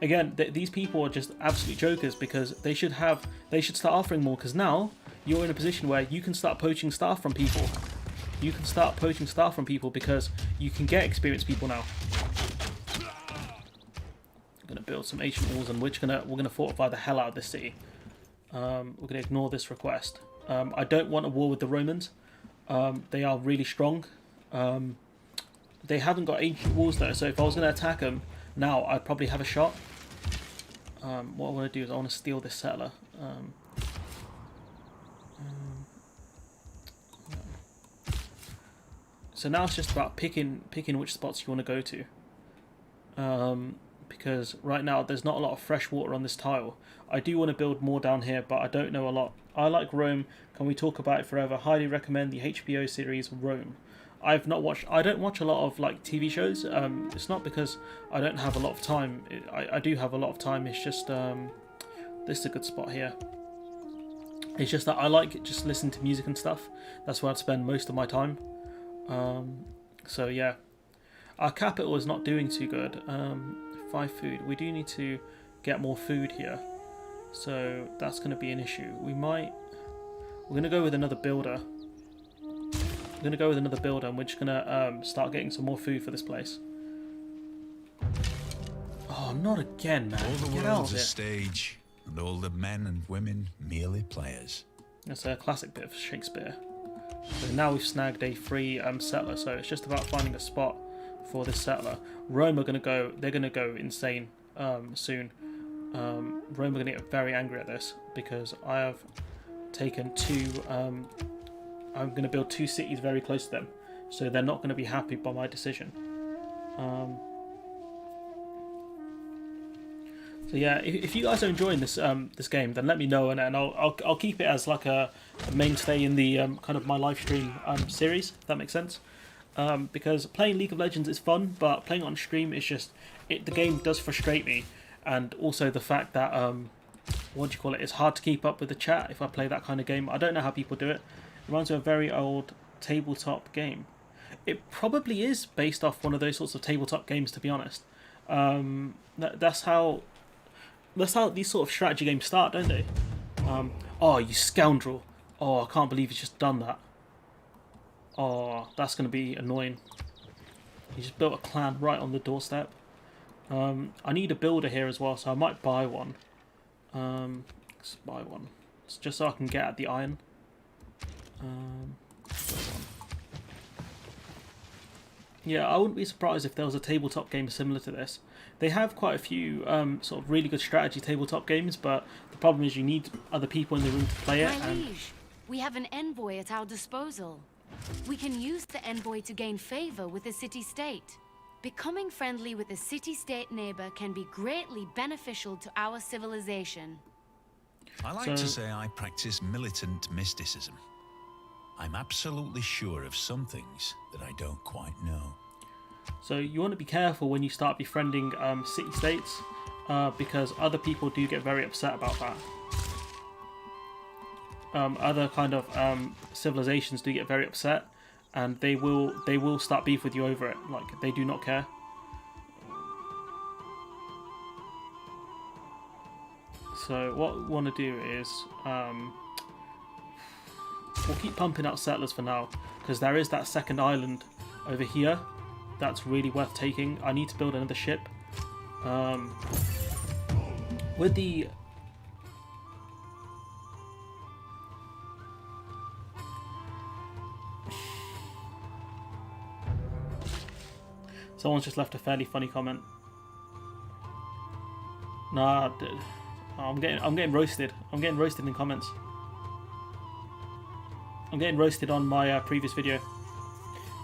again, these people are just absolute jokers, because they should start offering more, because now you're in a position where you can start poaching staff from people. Because you can get experienced people now. I'm gonna build some ancient walls, and we're gonna fortify the hell out of this city. We're gonna ignore this request. I don't want a war with the Romans. They are really strong. They haven't got ancient walls though, so if I was gonna attack them now, I'd probably have a shot. What I want to do is I want to steal this settler. So now it's just about picking which spots you want to go to. Because right now there's not a lot of fresh water on this tile. I do want to build more down here, but I don't know a lot. I like Rome. Can we talk about it forever? Highly recommend the HBO series Rome. I don't watch a lot of like TV shows. It's not because I don't have a lot of time. I do have a lot of time. It's just this is a good spot here. It's just that I like just listening to music and stuff. That's where I'd spend most of my time. So yeah, our capital is not doing too good. 5 food. We do need to get more food here, so that's going to be an issue. We're going to go with another builder. I'm going to go with another builder, and we're just going to start getting some more food for this place. Oh, not again, man! All the Get out world's of a it. stage, and all the men and women merely players. That's a classic bit of Shakespeare. So now we've snagged a free settler, so it's just about finding a spot for this settler. Rome are going to go, they're going to go insane soon. Rome are going to get very angry at this because I have taken I'm going to build 2 cities very close to them, so they're not going to be happy by my decision. So yeah, if you guys are enjoying this this game, then let me know, and I'll keep it as like a mainstay in the kind of my live stream series, if that makes sense. Because playing League of Legends is fun, but playing on stream is just the game does frustrate me, and also the fact that it's hard to keep up with the chat if I play that kind of game. I don't know how people do it. It reminds me of a very old tabletop game. It probably is based off one of those sorts of tabletop games, to be honest. That's how these sort of strategy games start, don't they? Oh, you scoundrel! Oh, I can't believe he's just done that. Oh, that's going to be annoying. He just built a clan right on the doorstep. I need a builder here as well, so I might buy one. Let's buy one. It's just so I can get at the iron. Yeah, I wouldn't be surprised if there was a tabletop game similar to this. They have quite a few sort of really good strategy tabletop games, but the problem is you need other people in the room to play it. My liege, we have an envoy at our disposal. We can use the envoy to gain favor with the city-state. Becoming friendly with a city-state neighbor can be greatly beneficial to our civilization. I like to say I practice militant mysticism. I'm absolutely sure of some things that I don't quite know. So you want to be careful when you start befriending city-states, because other people do get very upset about that. Other kind of civilizations do get very upset, and they will start beef with you over it. Like, they do not care. So what we want to do is we'll keep pumping out settlers for now, because there is that second island over here that's really worth taking. I need to build another ship. With the someone's just left a fairly funny comment. Nah, I'm getting roasted. I'm getting roasted in comments. I'm getting roasted on my previous video.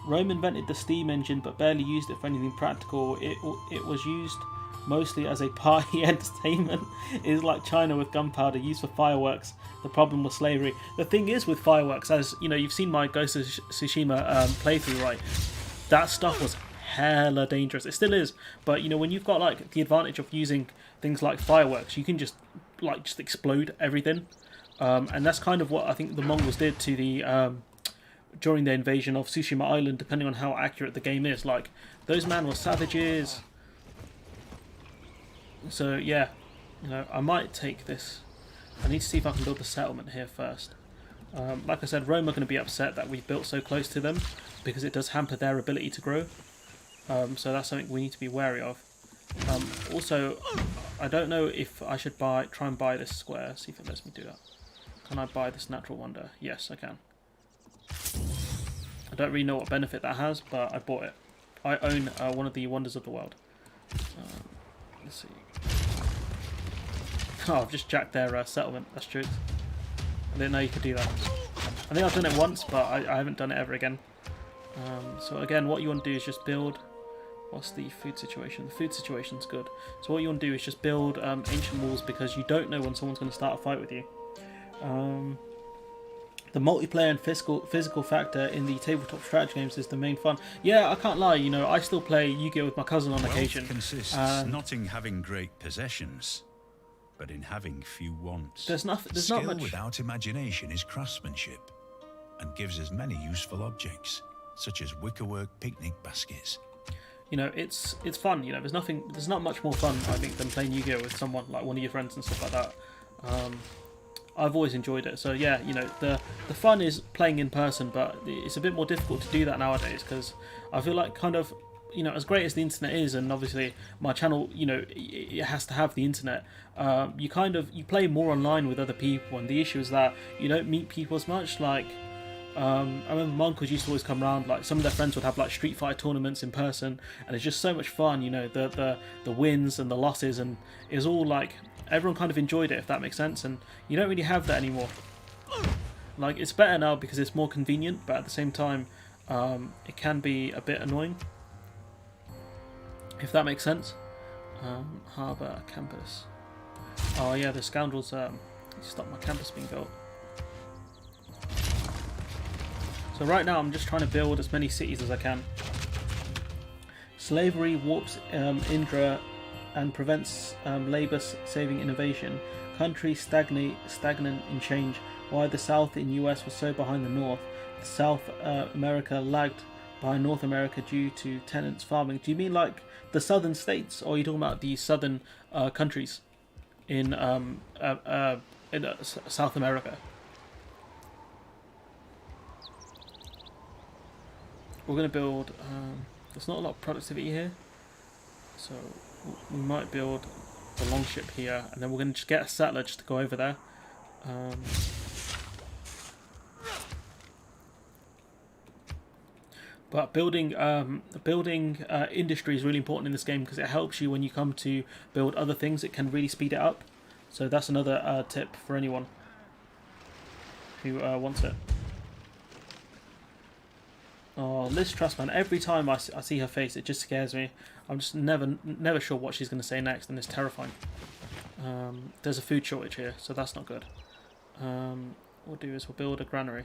Rome invented the steam engine but barely used it for anything practical. It was used mostly as a party entertainment. It is like China with gunpowder used for fireworks. The problem was slavery. The thing is with fireworks, as you know, you've seen my Ghost of Tsushima playthrough, right? That stuff was hella dangerous. It still is, but you know, when you've got like the advantage of using things like fireworks, you can just explode everything. And that's kind of what I think the Mongols did to the during the invasion of Tsushima Island, depending on how accurate the game is. Like, those men were savages. So yeah, you know, I might take this. I need to see if I can build the settlement here first. Like I said, Rome are going to be upset that we've built so close to them, because it does hamper their ability to grow. So that's something we need to be wary of. Also, I don't know if I should try and buy this square. See if it lets me do that. Can I buy this natural wonder? Yes, I can. I don't really know what benefit that has, but I bought it. I own one of the wonders of the world. Let's see. Oh, I've just jacked their settlement. That's true. I didn't know you could do that. I think I've done it once, but I haven't done it ever again. So again, what you want to do is just build... What's the food situation? The food situation's good. So what you want to do is just build ancient walls, because you don't know when someone's going to start a fight with you. The multiplayer and physical factor in the tabletop strategy games is the main fun. Yeah, I can't lie, you know, I still play Yu-Gi-Oh! With my cousin on occasion. Wealth consists not in having great possessions, but in having few wants. There's not Skill much... without imagination is craftsmanship, and gives us many useful objects, such as wickerwork picnic baskets. You know, it's fun. You know, there's not much more fun, I think, than playing Yu-Gi-Oh! With someone like one of your friends and stuff like that. I've always enjoyed it. So yeah, you know, the fun is playing in person, but it's a bit more difficult to do that nowadays, because I feel like kind of, you know, as great as the internet is, and obviously my channel, you know, it has to have the internet. You play more online with other people, and the issue is that you don't meet people as much. Like, I remember my uncles used to always come around. Like, some of their friends would have like Street Fighter tournaments in person, and it's just so much fun. You know, the wins and the losses, and it was all like, everyone kind of enjoyed it, if that makes sense. And you don't really have that anymore. Like, it's better now because it's more convenient, but at the same time, it can be a bit annoying, if that makes sense. Harbour campus. Oh yeah, the scoundrels stopped my campus being built. So right now I'm just trying to build as many cities as I can. Slavery warps Indra and prevents labour-saving innovation. Countries stagnant in change. Why the South in US was so behind the North. South America lagged behind North America due to tenants farming. Do you mean like the southern states, or are you talking about the southern countries in South America? We're going to build... there's not a lot of productivity here, so we might build the longship here, and then we're going to just get a settler just to go over there. But building industry is really important in this game, because it helps you when you come to build other things. It can really speed it up. So that's another tip for anyone who wants it. Oh, Liz Truss, man. Every time I see her face, it just scares me. I'm just never sure what she's going to say next, and it's terrifying. There's a food shortage here, so that's not good. What we'll do is we'll build a granary.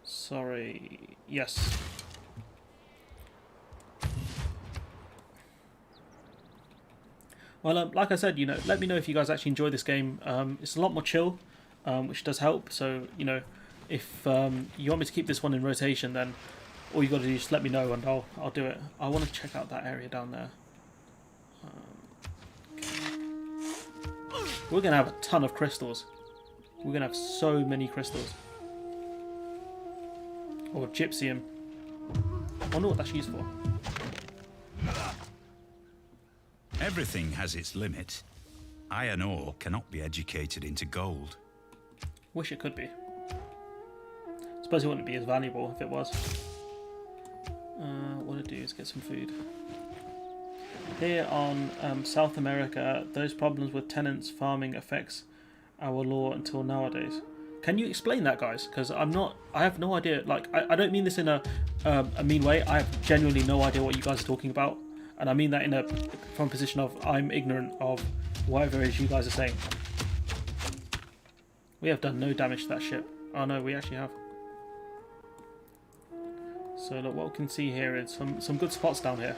Sorry. Yes. Well, like I said, you know, let me know if you guys actually enjoy this game. It's a lot more chill, which does help. So, you know, if you want me to keep this one in rotation, then all you got to do is just let me know, and I'll do it. I want to check out that area down there. Okay. We're gonna have a ton of crystals. We're gonna have so many crystals. Or gypsum. I wonder what that's used for. Everything has its limit. Iron ore cannot be educated into gold. Wish it could be. Suppose it wouldn't be as valuable if it was. What to do is get some food. Here on South America, those problems with tenants farming affects our law until nowadays. Can you explain that, guys? Because I have no idea. Like, I don't mean this in a mean way. I have genuinely no idea what you guys are talking about, and I mean that from a position of I'm ignorant of whatever it is you guys are saying. We have done no damage to that ship. Oh no, we actually have. So look, what we can see here is some good spots down here.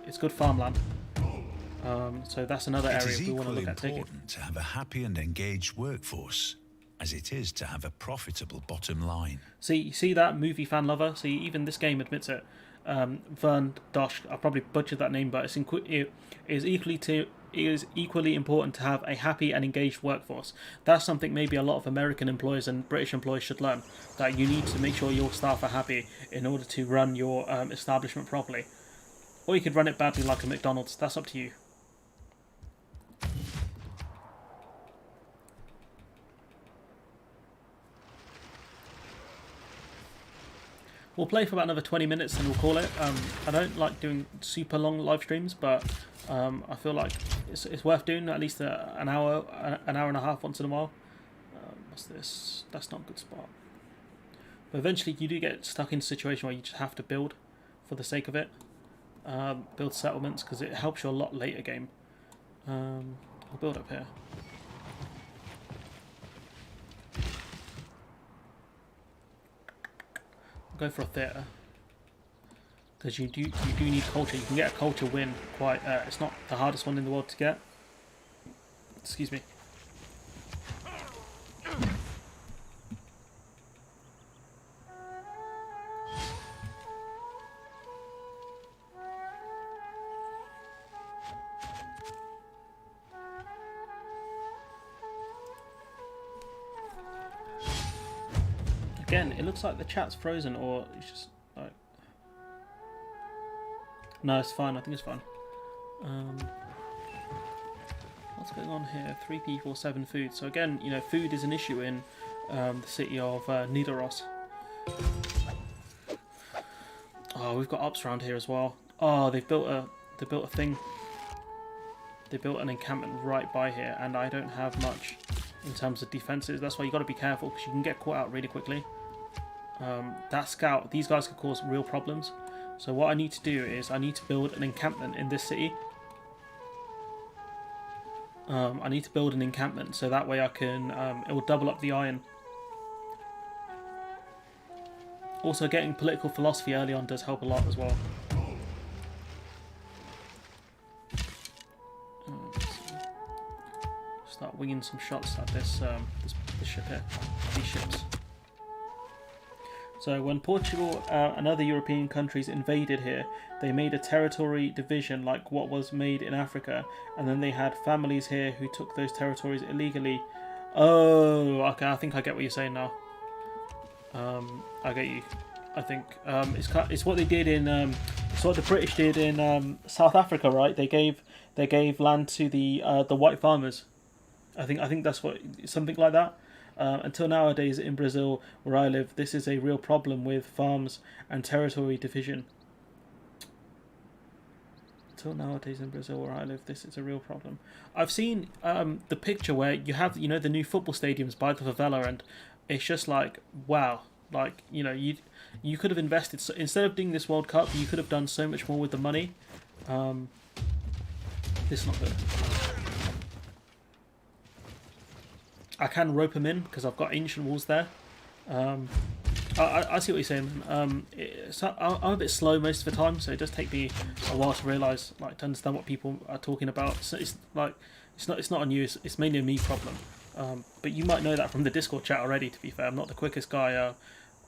It's good farmland. So that's another area we want to look at taking. It is equally important to have a happy and engaged workforce as it is to have a profitable bottom line. See that, movie fan lover? See, even this game admits it. Vern Dosh, I probably butchered that name, but it is equally important to have a happy and engaged workforce. That's something maybe a lot of American employers and British employers should learn, that you need to make sure your staff are happy in order to run your establishment properly. Or you could run it badly like a McDonald's. That's up to you. we'll play for about another 20 minutes and we'll call it. I don't like doing super long live streams, but I feel like it's worth doing at least an hour and a half once in a while. What's this? That's not a good spot. But eventually you do get stuck in a situation where you just have to build for the sake of it. Build settlements because it helps you a lot later game. I'll build up here. I'll go for a theatre. Because you do need culture. You can get a culture win quite... it's not the hardest one in the world to get. Excuse me. Again, it looks like the chat's frozen, or it's just like... No, it's fine. I think it's fine. What's going on here? 3 people, 7 food. So again, you know, food is an issue in the city of Nidaros. Oh, we've got ops around here as well. Oh, they built a thing. They built an encampment right by here, and I don't have much in terms of defenses. That's why you got to be careful because you can get caught out really quickly. That scout, these guys could cause real problems. So what I need to do is I need to build an encampment in this city. I need to build an encampment so that way I can, it will double up the iron. Also getting political philosophy early on does help a lot as well. Start winging some shots at this ship here, these ships. So when Portugal and other European countries invaded here, they made a territory division like what was made in Africa, and then they had families here who took those territories illegally. Oh, okay, I think I get what you're saying now. I get you. I think it's what they did in it's what the British did in South Africa, right? They gave land to the white farmers. I think that's what, something like that. Until nowadays in Brazil, where I live, this is a real problem with farms and territory division. Until nowadays in Brazil, where I live, this is a real problem. I've seen the picture where you have, you know, the new football stadiums by the favela, and it's just like, wow. Like, you know, you could have invested, so instead of doing this World Cup, you could have done so much more with the money. This is not good. I can rope them in because I've got ancient walls there. I see what you're saying. I'm a bit slow most of the time, so it does take me a while to realise, like, to understand what people are talking about. So it's not on you. It's mainly a me problem. But you might know that from the Discord chat already. To be fair, I'm not the quickest guy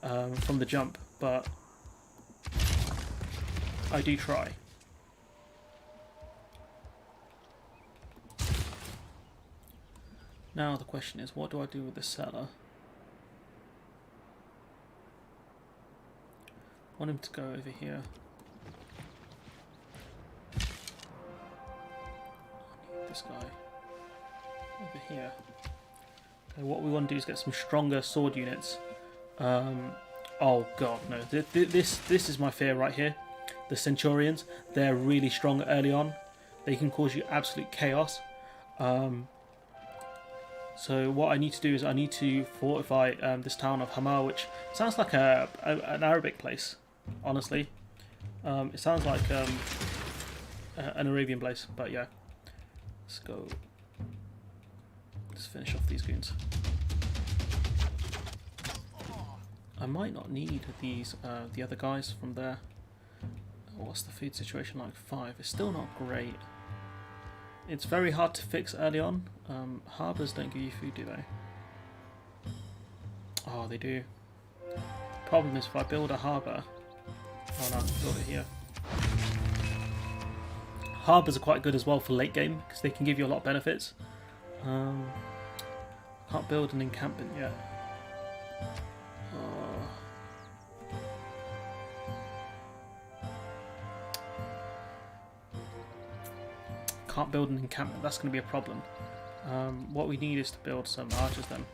from the jump, but I do try. Now the question is, what do I do with the cellar? I want him to go over here. I need this guy over here. Okay, what we want to do is get some stronger sword units. Oh god, no! This is my fear right here. The Centurions, they're really strong early on. They can cause you absolute chaos. So what I need to do is I need to fortify this town of Hamar, which sounds like an Arabic place, honestly. It sounds like an Arabian place, but yeah. Let's go. Let's finish off these goons. I might not need these the other guys from there. What's the food situation like? 5. It's still not great. It's very hard to fix early on. Harbours don't give you food, do they? Oh, they do. Problem is, if I build a harbour... Oh no, I can build it here. Harbours are quite good as well for late game, because they can give you a lot of benefits. Can't build an encampment yet. Can't build an encampment, that's going to be a problem. What we need is to build some archers then.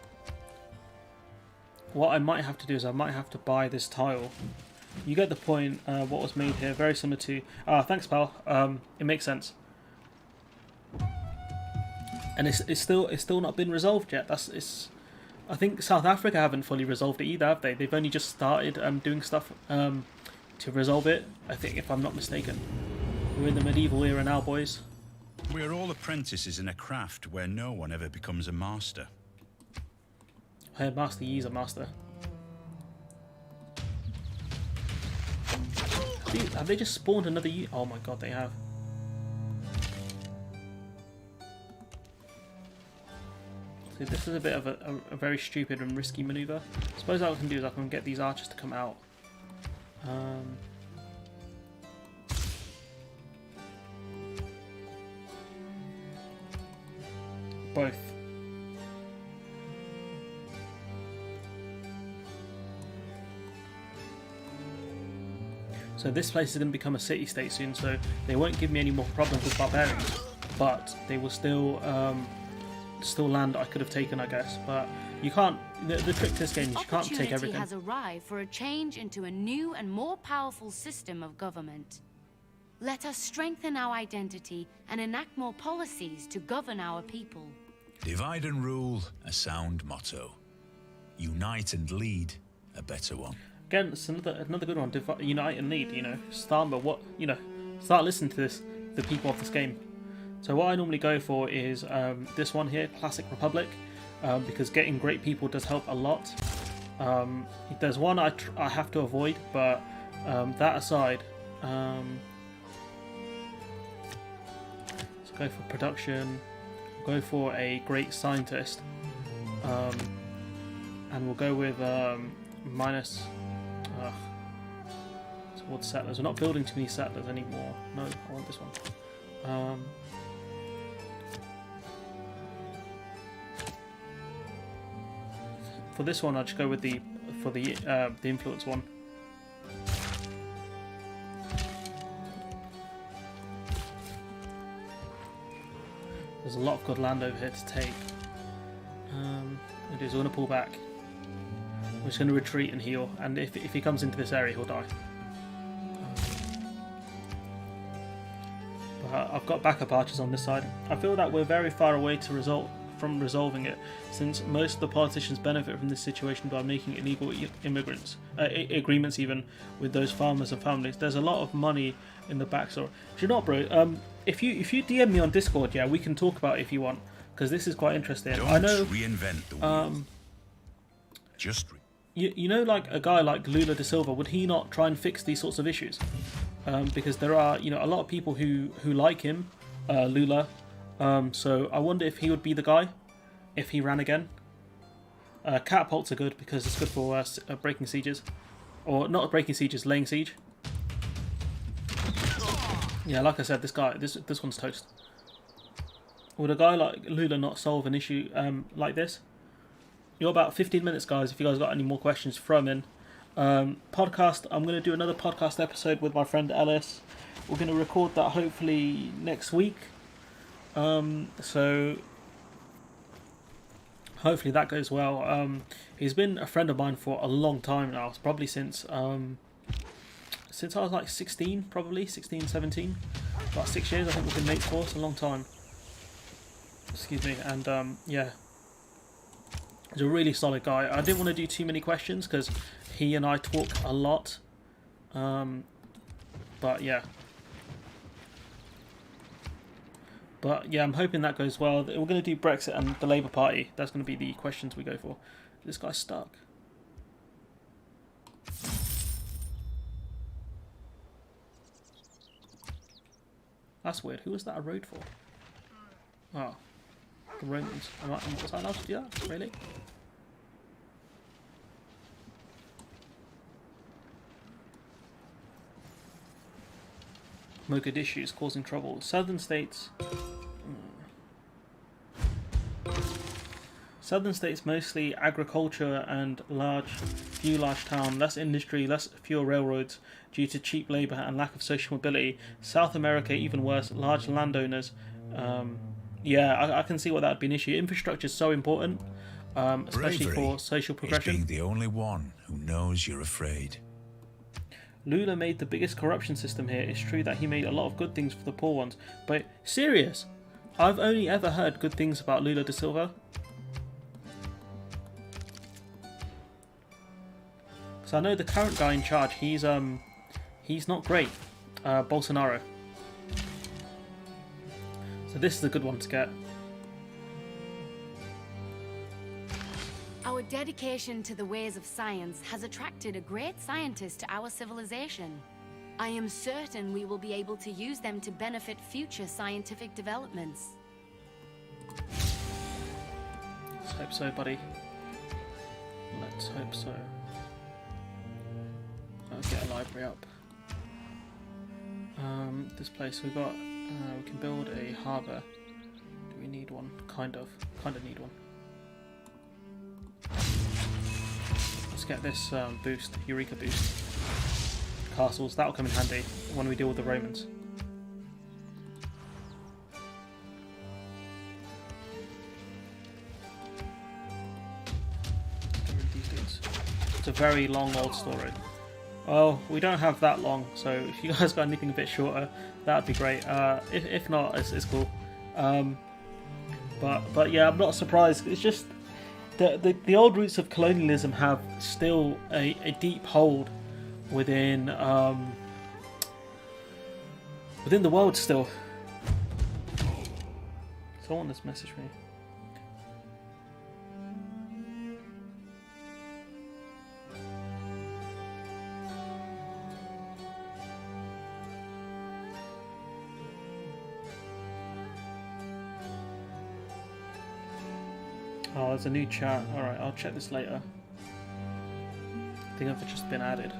What I might have to do is I might have to buy this tile You get the point. What was made here, very similar to... thanks, pal. It makes sense. And it's still not been resolved yet. I think South Africa haven't fully resolved it either, have they? They've only just started doing stuff to resolve it, I think, if I'm not mistaken. We're in the medieval era now, boys. We're all apprentices in a craft where no one ever becomes a master. Hey, master, ye's a master. Have they just spawned another Oh my god, they have. See, this is a bit of a very stupid and risky maneuver. I suppose what I can do is I can get these archers to come out. Both. So this place is going to become a city-state soon, so they won't give me any more problems with barbarians, but they will still land I could have taken, I guess. But you can't. The trick to this game is you can't take everything. Opportunity has arrived for a change into a new and more powerful system of government. Let us strengthen our identity and enact more policies to govern our people. Divide and rule, a sound motto. Unite and lead, a better one. Again, it's another good one. Unite and lead. Start listening to the people of this game. So what I normally go for is this one here, Classic Republic, because getting great people does help a lot. There's one I have to avoid, but that aside, let's go for production. Go for a great scientist, and we'll go with minus towards settlers. We're not building too many settlers anymore. No, I want this one. For this one, I'll just go with the influence one. There's a lot of good land over here to take. We're going to pull back. We're just going to retreat and heal, and if he comes into this area, he'll die. But I've got backup archers on this side. I feel that we're very far away from resolving it, since most of the politicians benefit from this situation by making illegal agreements even with those farmers and families. There's a lot of money in the backstory. Do you know what, bro? If you DM me on Discord, yeah, we can talk about it if you want, because this is quite interesting. I know. Reinvent the wheel. You know, like a guy like Lula da Silva, would he not try and fix these sorts of issues? Because there are, a lot of people who like him, Lula. So I wonder if he would be the guy if he ran again. Catapults are good because it's good for breaking sieges, or not breaking sieges, laying siege. Yeah, like I said, this one's toast. Would a guy like Lula not solve an issue like this? You're about 15 minutes, guys. If you guys got any more questions, throw them in. Podcast. I'm going to do another podcast episode with my friend Ellis. We're going to record that hopefully next week. So hopefully that goes well. He's been a friend of mine for a long time now. It's probably since I was like 16, probably 16, 17. About 6 years I think we've been mates for. It's a long time. Excuse me. And yeah, he's a really solid guy. I didn't want to do too many questions because he and I talk a lot. But yeah. But yeah, I'm hoping that goes well. We're going to do Brexit and the Labour Party. That's going to be the questions we go for. This guy's stuck. That's weird. Who was that a road for? Oh, the Romans. Was I allowed to do that? Really? Mogadishu is causing trouble. Southern states. Southern states mostly agriculture and few large town, less industry, fewer railroads due to cheap labour and lack of social mobility. South America even worse, large landowners. Yeah, I can see why that would be an issue. Infrastructure is so important, especially for social progression. Is being the only one who knows you're afraid. Lula made the biggest corruption system here. It's true that he made a lot of good things for the poor ones, but serious? I've only ever heard good things about Lula da Silva. So I know the current guy in charge, he's not great. Bolsonaro. So this is a good one to get. Our dedication to the ways of science has attracted a great scientist to our civilization. I am certain we will be able to use them to benefit future scientific developments. Let's hope so, buddy. Let's hope so. Let's get a library up. This place we got, we can build a harbour. Do we need one? Kind of need one. Let's get this boost, Eureka boost. Castles, that'll come in handy when we deal with the Romans. Get rid of these dudes. It's a very long old story. Well, we don't have that long, so if you guys got anything a bit shorter, that'd be great. If not, it's cool. But yeah, I'm not surprised. It's just the old roots of colonialism have still a deep hold within the world still. Someone has messaged me. Oh, there's a new chat. Alright, I'll check this later. I think I've just been added.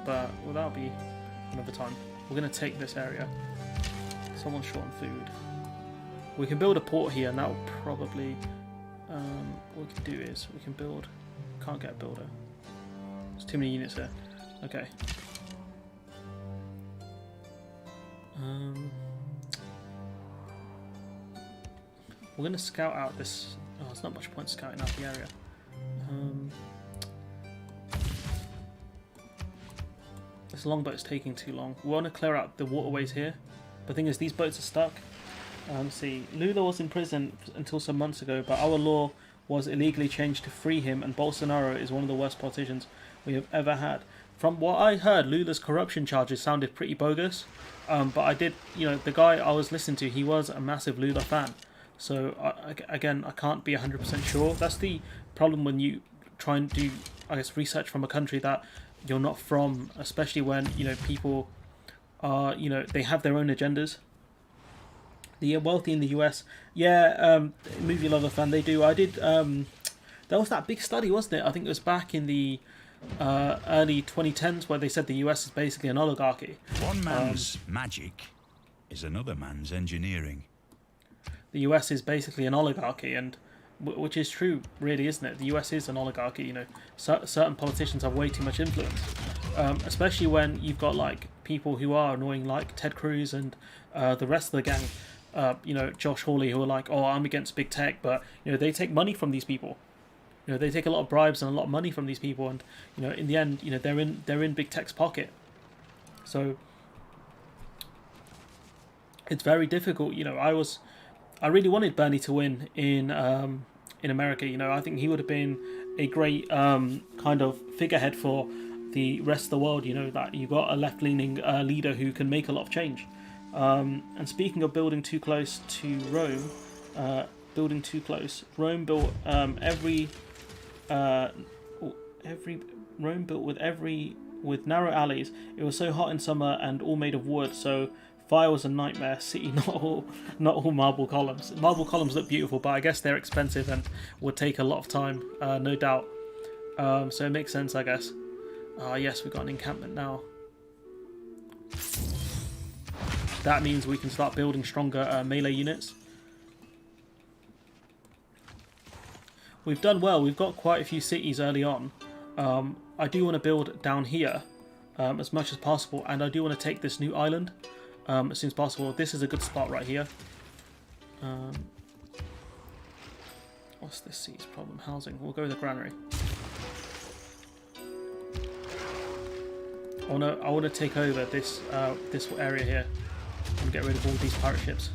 But well, that'll be another time. We're going to take this area. Someone's short on food. We can build a port here, and that will probably... what we can do is, we can build... Can't get a builder. There's too many units here. Okay. We're going to scout out this... Oh, there's not much point scouting out the area. This longboat's taking too long. We want to clear out the waterways here. The thing is, these boats are stuck. See, Lula was in prison until some months ago, but our law was illegally changed to free him, and Bolsonaro is one of the worst politicians we have ever had. From what I heard, Lula's corruption charges sounded pretty bogus. But I did, the guy I was listening to, he was a massive Lula fan. So, again, I can't be 100% sure. That's the problem when you try and do, I guess, research from a country that you're not from, especially when, people are, they have their own agendas. The wealthy in the US, yeah, movie lover fan, they do. I did, there was that big study, wasn't it? I think it was back in the early 2010s where they said the US is basically an oligarchy. One man's magic is another man's engineering. The US is basically an oligarchy, and which is true, really, isn't it? The US is an oligarchy. Certain politicians have way too much influence, especially when you've got like people who are annoying, like Ted Cruz and the rest of the gang. Josh Hawley, who are like, "Oh, I'm against big tech," but they take money from these people. They take a lot of bribes and a lot of money from these people, and in the end, they're in big tech's pocket. So it's very difficult. I really wanted Bernie to win in America. I think he would have been a great kind of figurehead for the rest of the world. That you got a left-leaning leader who can make a lot of change. And speaking of building too close to Rome, Rome built Rome built with narrow alleys. It was so hot in summer and all made of wood. So fire was a nightmare. City, not all marble columns. Marble columns look beautiful, but I guess they're expensive and would take a lot of time, no doubt. So it makes sense, I guess. Yes, we've got an encampment now. That means we can start building stronger melee units. We've done well. We've got quite a few cities early on. I do want to build down here as much as possible, and I do want to take this new island as soon as possible. This is a good spot right here. What's this city's problem? Housing. We'll go with the granary. I wanna take over this this area here and get rid of all these pirate ships.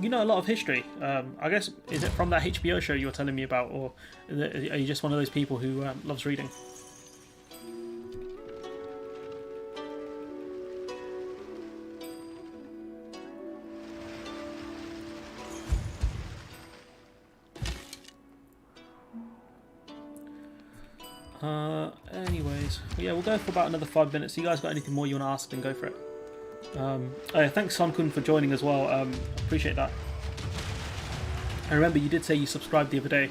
You know a lot of history. I guess, is it from that HBO show you were telling me about, or are you just one of those people who loves reading? Anyways, yeah, we'll go for about another 5 minutes. You guys got anything more you want to ask, then go for it. Oh yeah, thanks Son-kun for joining as well. Appreciate that. And remember, you did say you subscribed the other day.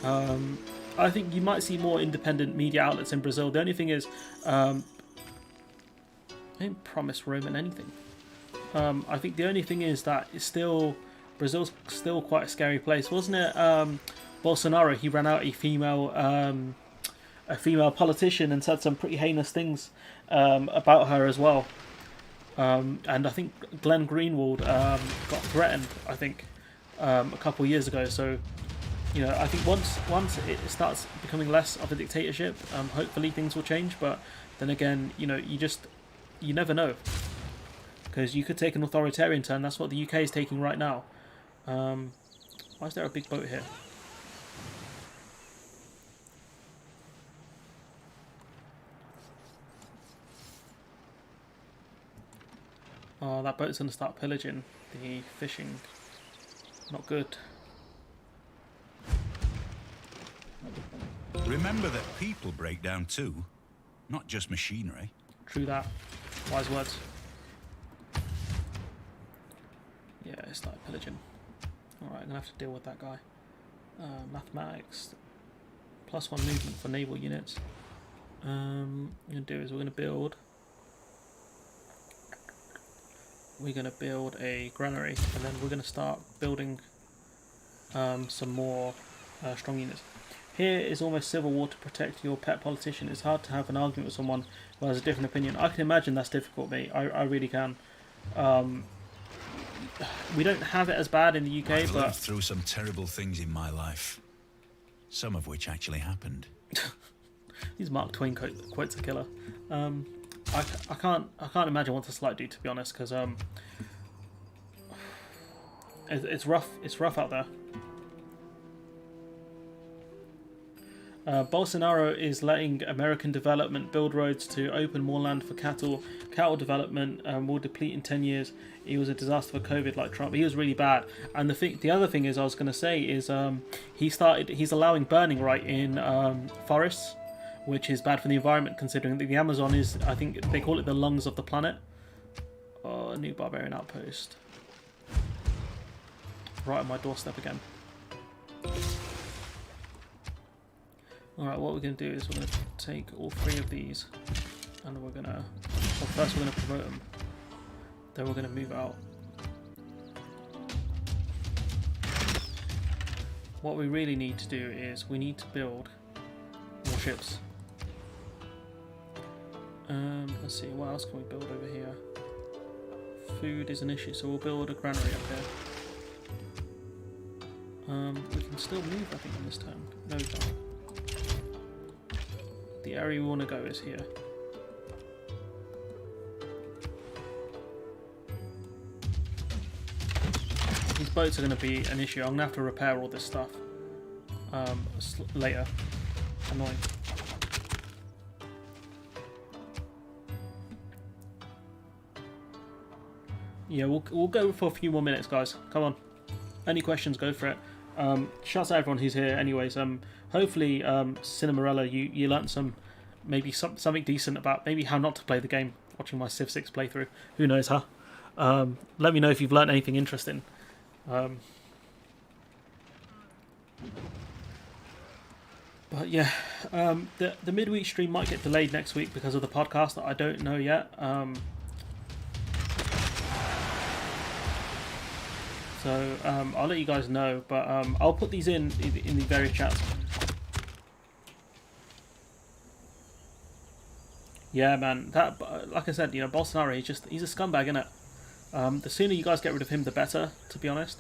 I think you might see more independent media outlets in Brazil. The only thing is, I didn't promise Roman anything. I think the only thing is that it's still, Brazil's still quite a scary place, wasn't it? Bolsonaro, he ran out a female politician and said some pretty heinous things about her as well. And I think Glenn Greenwald got threatened, I think, a couple of years ago. So, you know, I think once it starts becoming less of a dictatorship, hopefully things will change. But then again, you know, you never know, because you could take an authoritarian turn. That's what the UK is taking right now. Why is there a big boat here? Oh, that boat's going to start pillaging the fishing. Not good. Remember that people break down too, not just machinery. True that. Wise words. Yeah, it started pillaging. Alright, I'm going to have to deal with that guy. Mathematics. +1 movement for naval units. What I'm going to do is we're going to build... We're going to build a granary, and then we're going to start building some more strong units. Here is almost civil war to protect your pet politician. It's hard to have an argument with someone who has a different opinion. I can imagine that's difficult, mate. I really can. We don't have it as bad in the UK, I've but... lived through some terrible things in my life. Some of which actually happened. These Mark Twain quotes are killer. I can't imagine what this like do, to be honest, because it's rough. It's rough out there. Bolsonaro is letting American development build roads to open more land for cattle. Cattle development will deplete in 10 years. He was a disaster for COVID, like Trump. He was really bad. And the other thing is, I was going to say is he's allowing burning right in forests, which is bad for the environment, considering that the Amazon is, I think they call it the lungs of the planet. Oh, a new barbarian outpost. Right on my doorstep again. Alright, what we're going to do is we're going to take all 3 of these, and we're going to... Well, first we're going to promote them. Then we're going to move out. What we really need to do is we need to build more ships. Let's see, what else can we build over here? Food is an issue, so we'll build a granary up here. We can still move, I think, on this turn. No, we can't. The area we want to go is here. These boats are going to be an issue. I'm going to have to repair all this stuff later. Annoying. Yeah, we'll go for a few more minutes, guys. Come on. Any questions, go for it. Shouts out everyone who's here anyways. Hopefully, Cinemarella, you learnt something decent about maybe how not to play the game, watching my Civ 6 playthrough. Who knows, huh? Let me know if you've learnt anything interesting. But yeah, the midweek stream might get delayed next week because of the podcast. I don't know yet. So I'll let you guys know, but I'll put these in the various chats. Yeah, man. That, like I said, you know, Bolsonaro, he's a scumbag, innit? The sooner you guys get rid of him, the better. To be honest,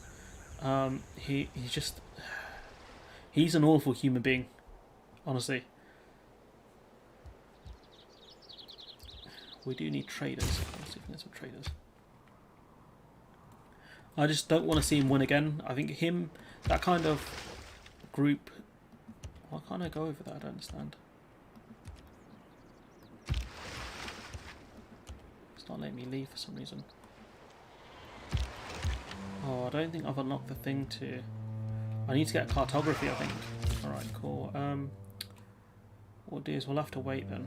he's an awful human being, honestly. we do need traders. Let's see if we can get some traders. I just don't want to see him win again. I think him, that kind of group... Why can't I go over that? I don't understand. It's not letting me leave for some reason. Oh, I don't think I've unlocked the thing to... I need to get cartography, I think. Alright, cool. What we'll do is we'll have to wait then.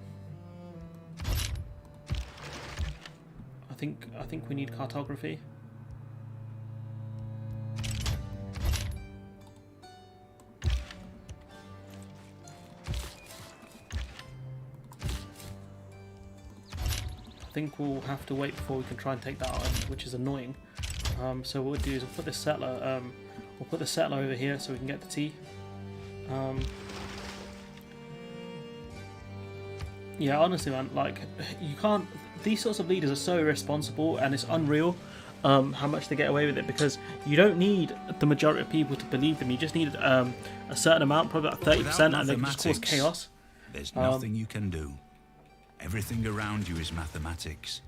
I think we need cartography. I think we'll have to wait before we can try and take that on, which is annoying. So what we'll do is we'll put this settler. We'll put the settler over here so we can get the tea. Yeah, honestly, man, like you can't. These sorts of leaders are so irresponsible, and it's unreal how much they get away with it, because you don't need the majority of people to believe them. You just need a certain amount, probably about 30%, and they can just cause chaos. There's nothing you can do. Everything around you is mathematics.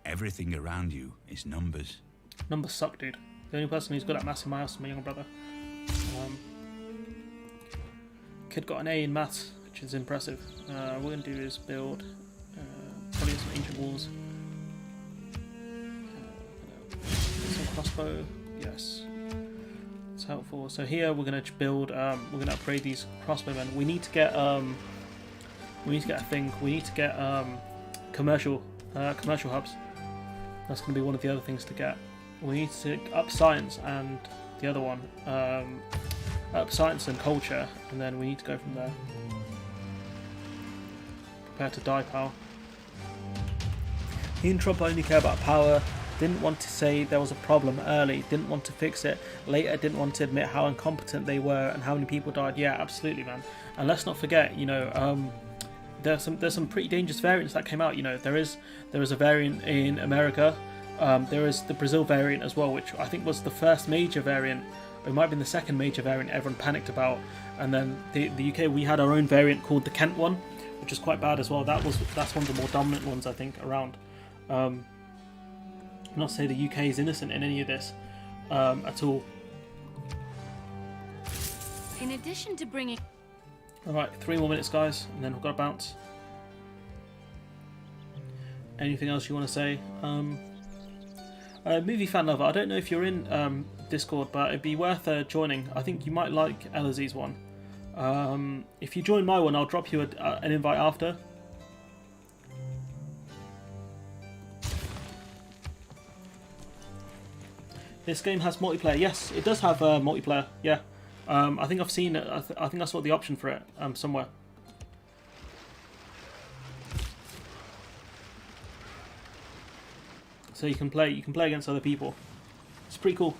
Everything around you is numbers. Numbers suck, dude. The only person who's good at maths in my house is my younger brother. Kid got an A in maths, which is impressive. What we're going to do is build probably some ancient walls. Some crossbow, yes. It's helpful. So here we're going to build, we're going to upgrade these crossbowmen. We need to get a thing. We need to get commercial hubs. That's going to be one of the other things to get. We need to up science and the other one, up science and culture, and then we need to go from there. Prepare to die, pal. He and Trump only care about power. Didn't want to say there was a problem early. Didn't want to fix it later. Didn't want to admit how incompetent they were and how many people died. Yeah, absolutely, man. And let's not forget, you know, there's some pretty dangerous variants that came out. You know, there is a variant in America. There is the Brazil variant as well, which I think was the first major variant. It might have been the second major variant everyone panicked about. And then the UK, we had our own variant called the Kent one, which is quite bad as well. That's one of the more dominant ones, I think, around. I'm not saying the UK is innocent in any of this at all. In addition to bringing... Alright, 3 more minutes, guys, and then we've got to bounce. Anything else you want to say? Movie fan lover, I don't know if you're in Discord, but it'd be worth joining. I think you might like Elazie's one. If you join my one, I'll drop you an invite after. This game has multiplayer. Yes, it does have multiplayer. Yeah, I think I've seen it. I think I saw the option for it somewhere. So you can play against other people. It's pretty cool.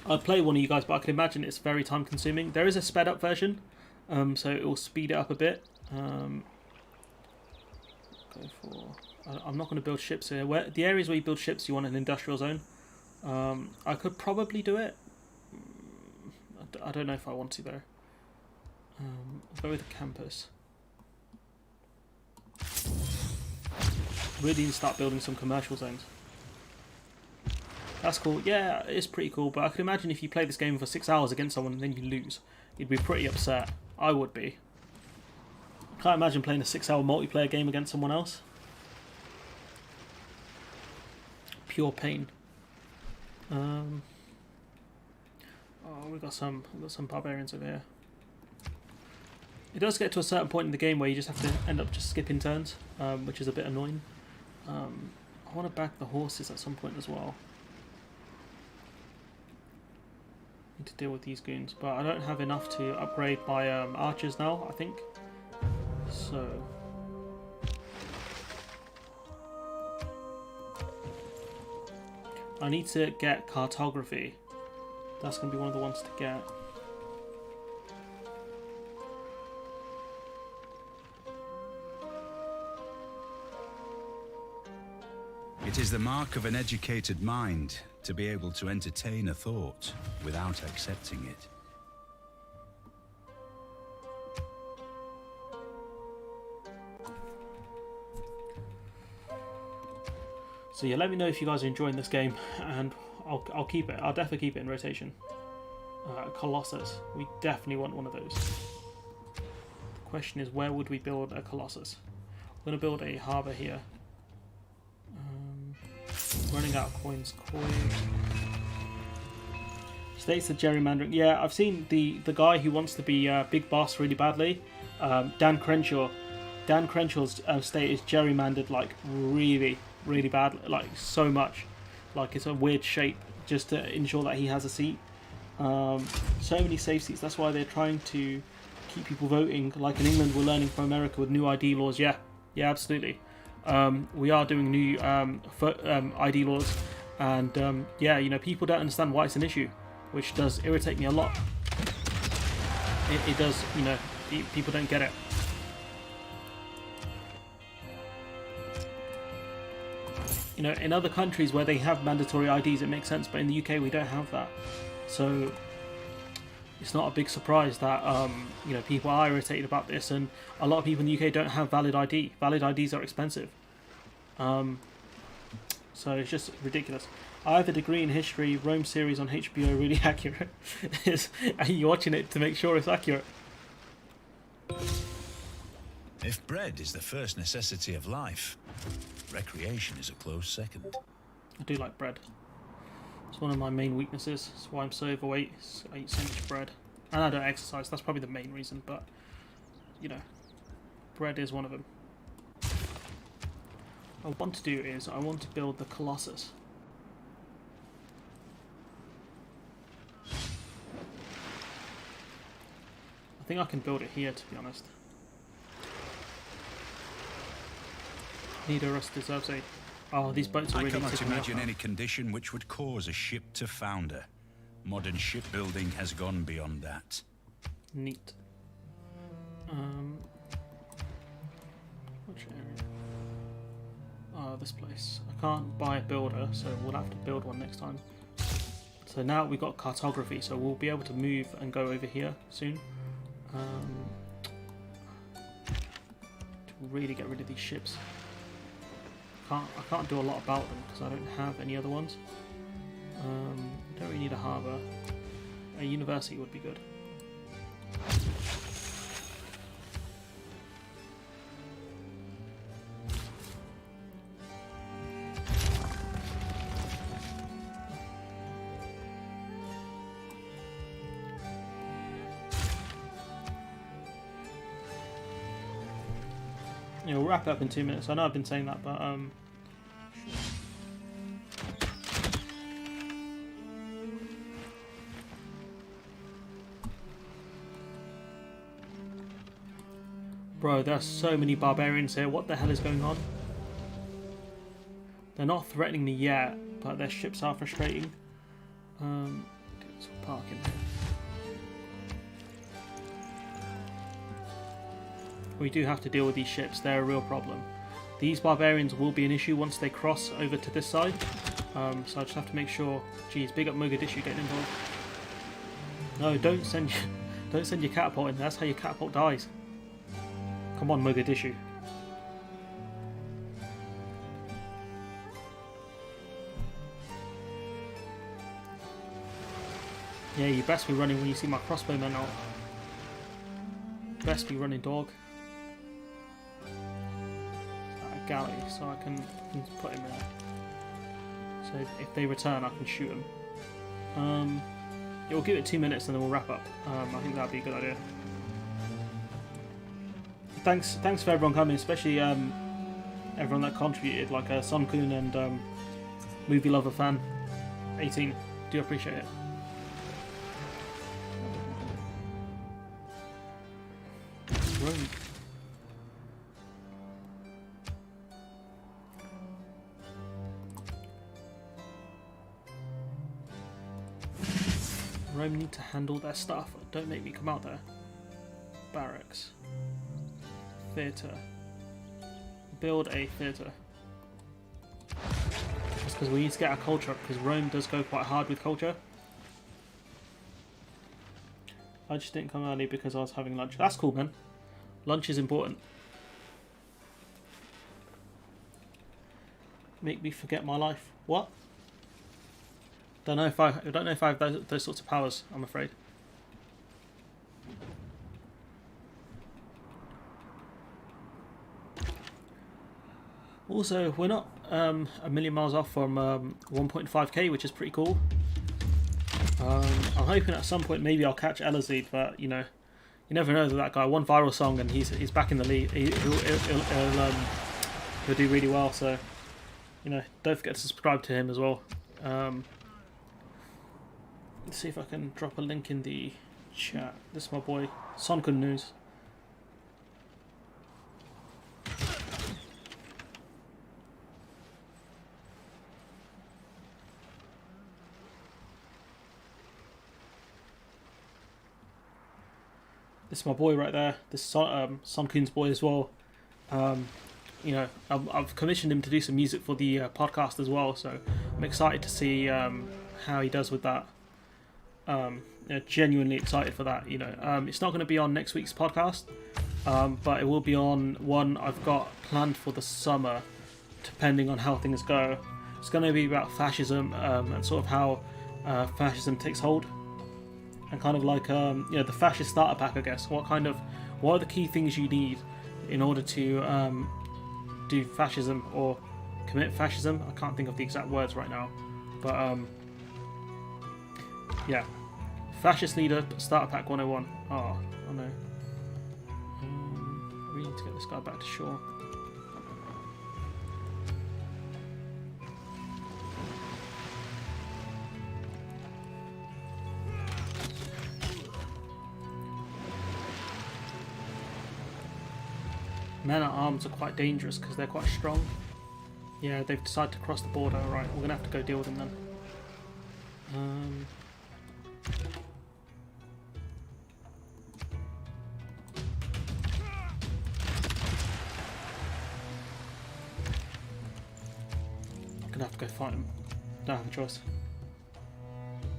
I'd play one of you guys, but I can imagine it's very time consuming. There is a sped up version, so it will speed it up a bit. I'm not going to build ships here. The areas where you build ships, you want an industrial zone. I could probably do it. I don't know if I want to though. I'll go with the campus. Really need to start building some commercial zones. That's cool. Yeah, it's pretty cool, but I could imagine if you play this game for 6 hours against someone and then you lose, you'd be pretty upset. I would be. Can't imagine playing a 6-hour multiplayer game against someone else. Pure pain. Oh, we've got some barbarians over here. It does get to a certain point in the game where you just have to end up just skipping turns, which is a bit annoying. I want to back the horses at some point as well. Need to deal with these goons, but I don't have enough to upgrade my archers now, I think. So I need to get cartography. That's going to be one of the ones to get. It is the mark of an educated mind to be able to entertain a thought without accepting it. So yeah, let me know if you guys are enjoying this game, and I'll keep it. I'll definitely keep it in rotation. Colossus. We definitely want one of those. The question is, where would we build a Colossus? We're going to build a harbour here. Running out of coins. States of gerrymandering. Yeah, I've seen the guy who wants to be Big Boss really badly. Dan Crenshaw. Dan Crenshaw's state is gerrymandered like really, really bad. Like so much. Like it's a weird shape just to ensure that he has a seat. So many safe seats. That's why they're trying to keep people voting. Like in England, we're learning from America with new ID laws. Yeah, absolutely. We are doing new ID laws, and yeah, you know, people don't understand why it's an issue, which does irritate me a lot. It does, you know, people don't get it. You know, in other countries where they have mandatory IDs, it makes sense, but in the UK we don't have that. So it's not a big surprise that you know, people are irritated about this, and a lot of people in the UK don't have valid ID. Valid IDs are expensive. So it's just ridiculous. I have a degree in history. Rome series on HBO really accurate. Are you watching it to make sure it's accurate? If bread is the first necessity of life, recreation is a close second. I do like bread. It's one of my main weaknesses. That's why I'm so overweight. I eat so much bread. And I don't exercise. That's probably the main reason, but, you know, bread is one of them. What I want to do is, I want to build the Colossus. I think I can build it here, to be honest. Nidarus deserves a... Oh, these boats are I really cannot ticking me off imagine now. any condition which would cause a ship to founder. Modern shipbuilding has gone beyond that. Neat. Which area? Oh, this place. I can't buy a builder, so we'll have to build one next time. So now we've got cartography, so we'll be able to move and go over here soon. To really get rid of these ships. I can't do a lot about them because I don't have any other ones. Don't really need a harbour. A university would be good. Yeah, we'll wrap it up in 2 minutes. I know I've been saying that, but bro, there's so many barbarians here. What the hell is going on? They're not threatening me yet, but their ships are frustrating. Let's park in here. We do have to deal with these ships. They're a real problem. These barbarians will be an issue once they cross over to this side. So I just have to make sure. Geez, big up Mogadishu getting involved. No, don't send your catapult in. That's how your catapult dies. Come on, Mogadishu. Yeah, you best be running when you see my crossbowmen out. Best be running, dog. A galley, so I can put him there. So if they return, I can shoot them. Yeah, we'll give it 2 minutes and then we'll wrap up. I think that'd be a good idea. Thanks for everyone coming, especially everyone that contributed, like Son Kun and Movie Lover Fan 18. Do appreciate it. Rome. Rome need to handle their stuff. Don't make me come out there. Barracks. Theatre. Build a theatre. That's because we need to get our culture up, because Rome does go quite hard with culture. I just didn't come early because I was having lunch. That's cool, man. Lunch is important. make me forget my life. What? I don't know if I have those sorts of powers, I'm afraid. Also, we're not a million miles off from 1.5k, which is pretty cool. I'm hoping at some point maybe I'll catch Elazid, but you know, you never know. That guy, one viral song, and he's back in the lead. He'll do really well. So, you know, don't forget to subscribe to him as well. Let's see if I can drop a link in the chat. This is my boy Sonkun News. This is my boy right there. This is Son Kun's boy as well. You know, I've commissioned him to do some music for the podcast as well, so I'm excited to see how he does with that. You know, genuinely excited for that. You know, it's not going to be on next week's podcast, but it will be on one I've got planned for the summer, depending on how things go. It's going to be about fascism and sort of how fascism takes hold. And kind of like you know, the fascist starter pack, I guess. What are the key things you need in order to do fascism or commit fascism? I can't think of the exact words right now, but yeah, fascist leader starter pack 101. Oh no, we need to get this guy back to shore. Men at arms are quite dangerous because they're quite strong. Yeah, they've decided to cross the border. Right, we're gonna have to go deal with them then. Gonna have to go fight them. Don't have a choice.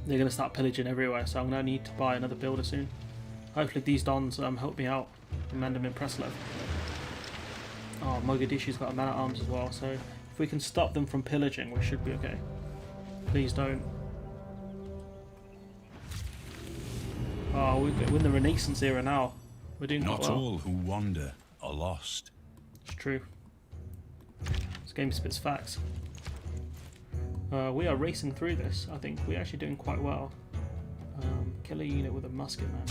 They're gonna start pillaging everywhere, so I'm gonna need to buy another builder soon. Hopefully these dons help me out. Command them in Preslev. Oh, Mogadishu's got a man at arms as well, so if we can stop them from pillaging, we should be okay. Please don't. Oh, we're in the Renaissance era now. We're doing quite well. Not all who wander are lost. It's true. This game spits facts. We are racing through this. I think we're actually doing quite well. Kill a unit with a musket man.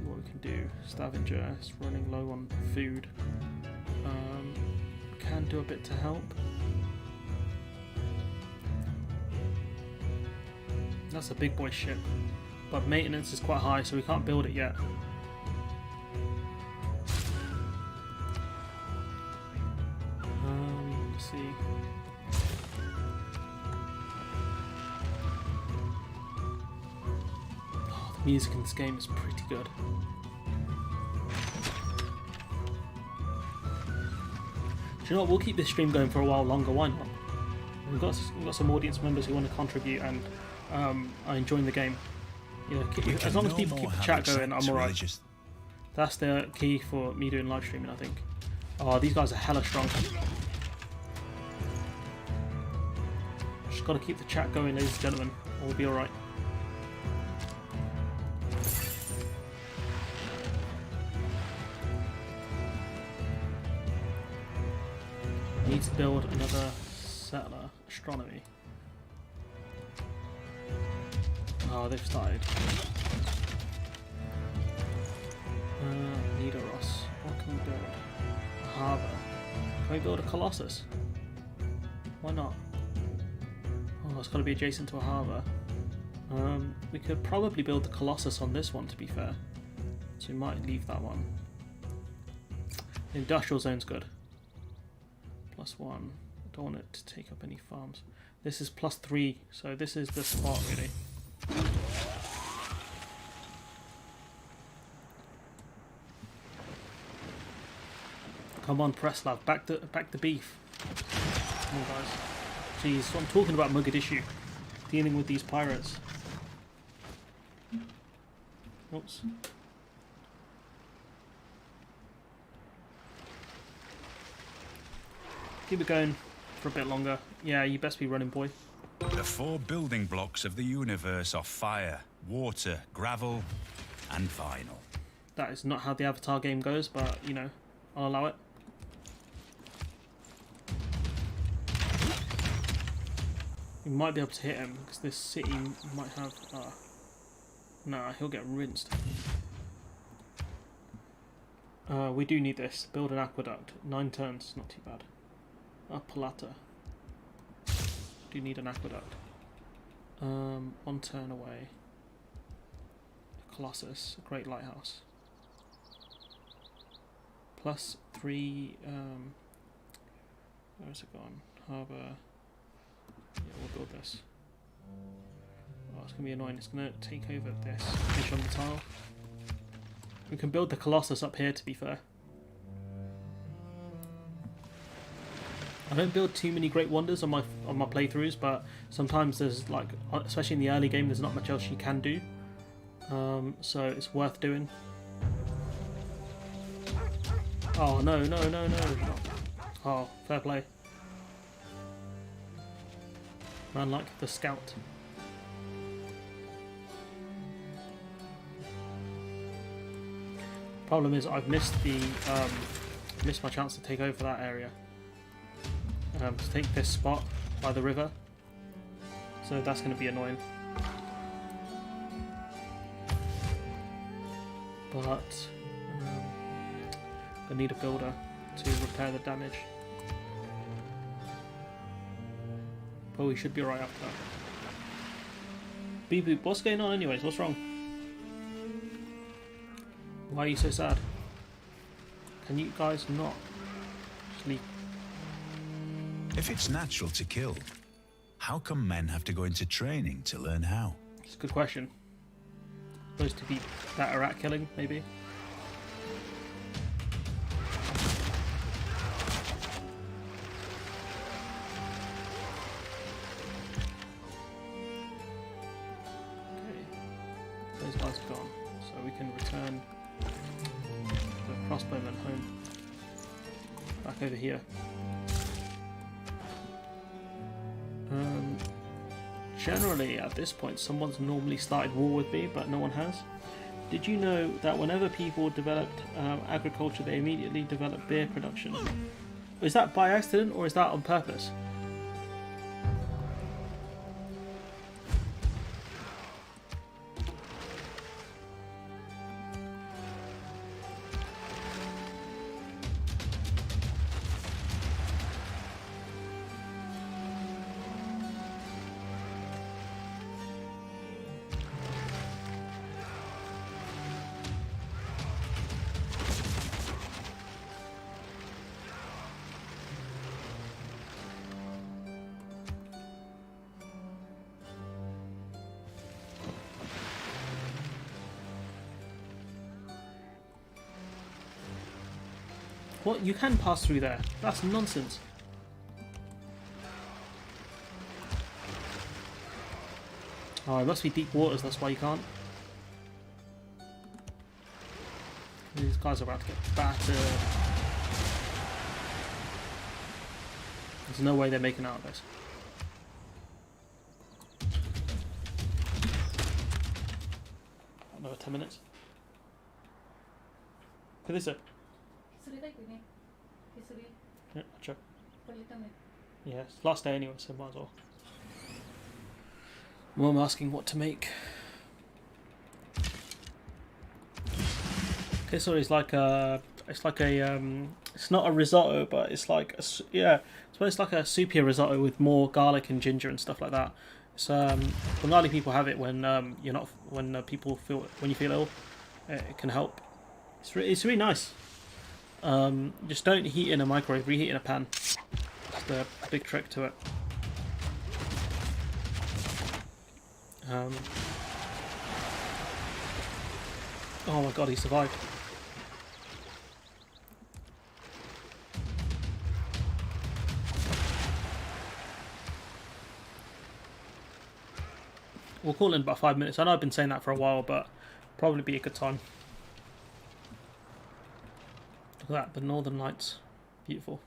What we can do. Scavenger is running low on food. Can do a bit to help. That's a big boy ship, but maintenance is quite high, so we can't build it yet. Let's see. Oh, the music in this game is pretty good. Do you know what? We'll keep this stream going for a while longer. Why not? We've got some audience members who want to contribute and are enjoying the game. You know, as long as people keep the chat going, I'm alright. That's the key for me doing live streaming, I think. Oh, these guys are hella strong. Just got to keep the chat going, ladies and gentlemen. We'll be alright. Need to build another settler. Astronomy. Oh, they've started. Nidoros. What can we build? A harbour. Can we build a Colossus? Why not? Oh, it's got to be adjacent to a harbour. We could probably build the Colossus on this one, to be fair. So we might leave that one. The industrial zone's good. +1. I don't want it to take up any farms. This is +3, so this is the spot really. Come on, Preslav, back the beef. Come on, guys. Jeez, so I'm talking about Mogadishu, dealing with these pirates. Oops. keep it going for a bit longer. Yeah, you best be running, boy. The 4 building blocks of the universe are fire, water, gravel, and vinyl. That is not how the Avatar game goes, but, you know, I'll allow it. We might be able to hit him, because this city might have... nah, he'll get rinsed. We do need this. Build an aqueduct. 9 turns, not too bad. Palata. Do need an aqueduct. 1 turn away. Colossus, a great lighthouse. Plus 3, where's it gone? Harbour. Yeah, we'll build this. Oh, it's going to be annoying. It's going to take over this fish on the tile. We can build the Colossus up here, to be fair. I don't build too many Great Wonders on my playthroughs, but sometimes there's, like, especially in the early game, there's not much else you can do. So it's worth doing. Oh, no, no, no, no. Oh, fair play. Man like the scout. Problem is I've missed the missed my chance to take over that area. To take this spot by the river. So that's going to be annoying. But I need a builder to repair the damage. But we should be alright after that. Beep boop, what's going on anyways? What's wrong? Why are you so sad? Can you guys not sleep? If it's natural to kill, how come men have to go into training to learn how? It's a good question. Supposed to be better at killing, maybe? Those guys are gone, so we can return the crossbowmen home. Back over here. Generally, at this point, someone's normally started war with me, but no one has. Did you know that whenever people developed agriculture, they immediately developed beer production? Is that by accident, or is that on purpose? What? You can pass through there. That's nonsense. Oh, it must be deep waters, that's why you can't. These guys are about to get battered. There's no way they're making out of this. Another 10 minutes. What is it? Yeah, sure. Yeah, it's last day anyway, so might as well. Mum asking what to make. Okay, so it's like a, it's not a risotto, but it's like a, yeah, so it's like a soupier risotto with more garlic and ginger and stuff like that. It's Bengali people have it when you're not, when people feel, when you feel ill, it can help. It's really nice. Just don't heat in a microwave, reheat in a pan. That's the big trick to it. Oh my god, he survived. We'll call in about 5 minutes. I know I've been saying that for a while, but probably be a good time. Look at that, the Northern Lights. Beautiful.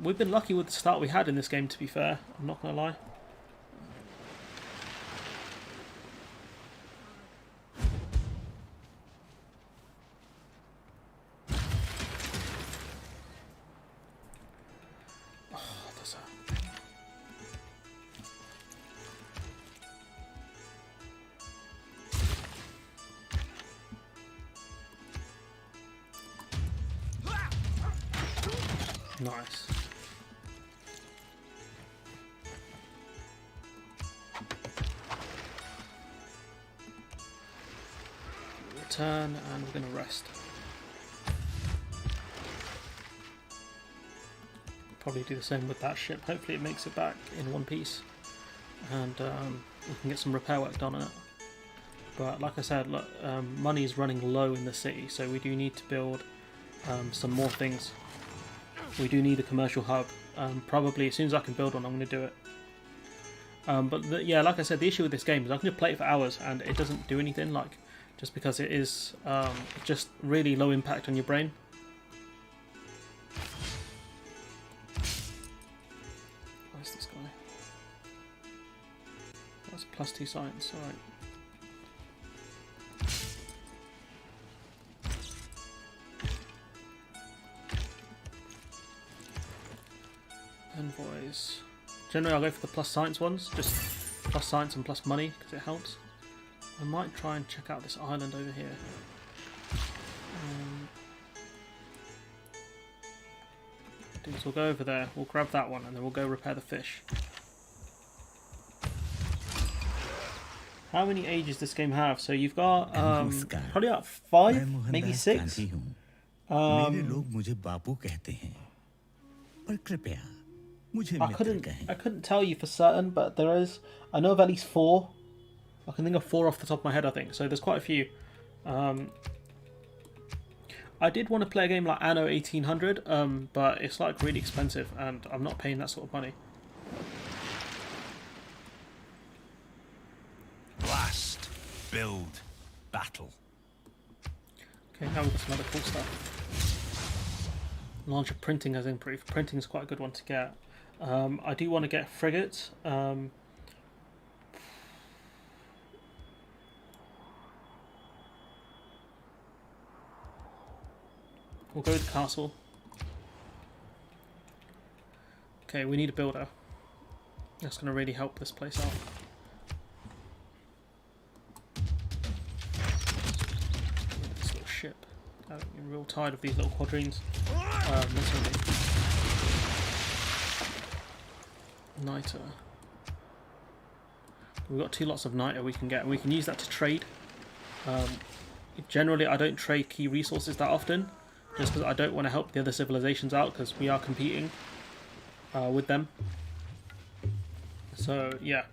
We've been lucky with the start we had in this game, to be fair. I'm not going to lie. Nice. Return, and we're going to rest. Probably do the same with that ship. Hopefully it makes it back in one piece, and we can get some repair work done on it. But like I said, look, money is running low in the city, so we do need to build some more things. We do need a commercial hub. Probably as soon as I can build one, I'm going to do it. Yeah, like I said, the issue with this game is I can just play it for hours and it doesn't do anything. Like, just because it is just really low impact on your brain. Where's this guy? That's +2 science. All right. Envoys. Generally I'll go for the plus science ones, just plus science and plus money because it helps. I might try and check out this island over here. So we'll go over there, we'll grab that one and then we'll go repair the fish. How many ages does this game have? So you've got probably about 5, maybe 6. I couldn't tell you for certain, but there is. I know of at least 4. I can think of 4 off the top of my head, I think. So there's quite a few. I did want to play a game like Anno 1800, but it's like really expensive, and I'm not paying that sort of money. Blast, build, battle. Okay, now we've got some other cool stuff. Launcher printing has improved. Printing is quite a good one to get. I do want to get frigates. We'll go with the castle. Okay, we need a builder. That's going to really help this place out. This little ship. I'm real tired of these little quadrines. Niter. We've got 2 lots of niter we can get. We can use that to trade. Generally, I don't trade key resources that often, just because I don't want to help the other civilizations out, because we are competing with them. So yeah.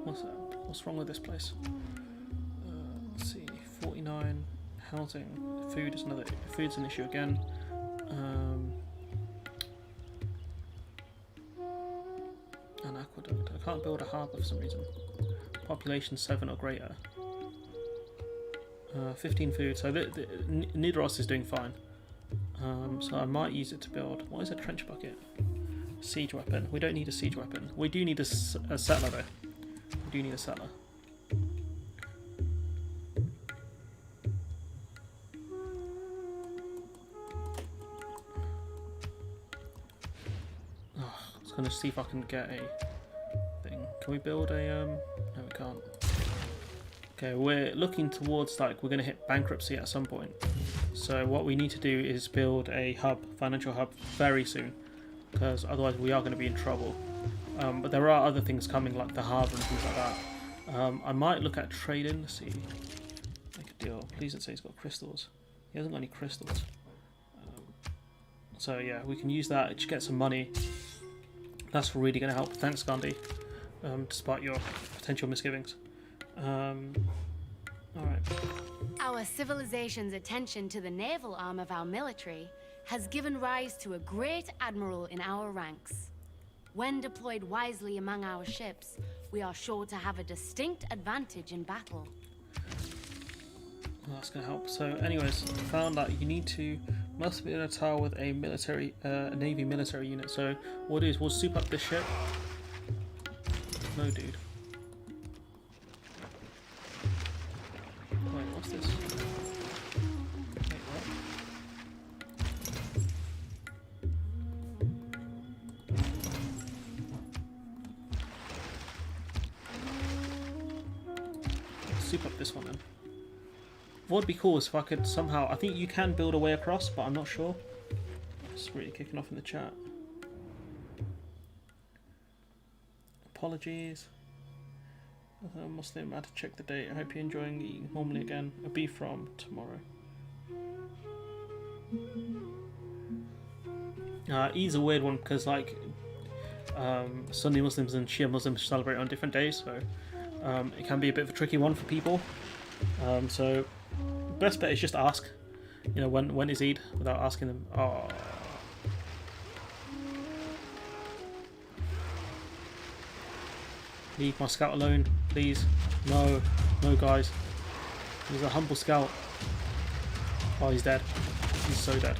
What's wrong with this place? Let's see. 49 housing. Food is another. Food's an issue again. An aqueduct. I can't build a harbour for some reason. Population 7 or greater. 15 food. So Nidaros is doing fine. So I might use it to build. What is a trench bucket? Siege weapon. We don't need a siege weapon. We do need a settler though. We do need a settler. I'm going to see if I can get a thing. Can we build a no, we can't. Okay, we're looking towards, like, we're going to hit bankruptcy at some point. So what we need to do is build a hub, financial hub, very soon, because otherwise we are going to be in trouble. But there are other things coming, like the harbour and things like that. I might look at trading. Let's see. Make a deal. Please don't say he's got crystals. He hasn't got any crystals. So yeah, we can use that to get some money. That's really going to help. Thanks, Gandhi, despite your potential misgivings. Alright. Our civilization's attention to the naval arm of our military has given rise to a great admiral in our ranks. When deployed wisely among our ships, we are sure to have a distinct advantage in battle. Well, that's going to help. So anyways, found that you must be in a tower with a military, Navy military unit. So what we'll do is we'll soup up this ship. No, dude. Wait, what's this? Wait, what? Soup up this one then. What would be cool is if I could somehow... I think you can build a way across, but I'm not sure. It's really kicking off in the chat. Apologies. Muslim, I had to check the date. I hope you're enjoying eating normally again. A beef from tomorrow. Eid's a weird one because like Sunni Muslims and Shia Muslims celebrate on different days, so it can be a bit of a tricky one for people. So best bet is just ask. You know, when is Eid without asking them. Oh. Leave my scout alone, please. No, no, guys. He's a humble scout. Oh, he's dead. He's so dead.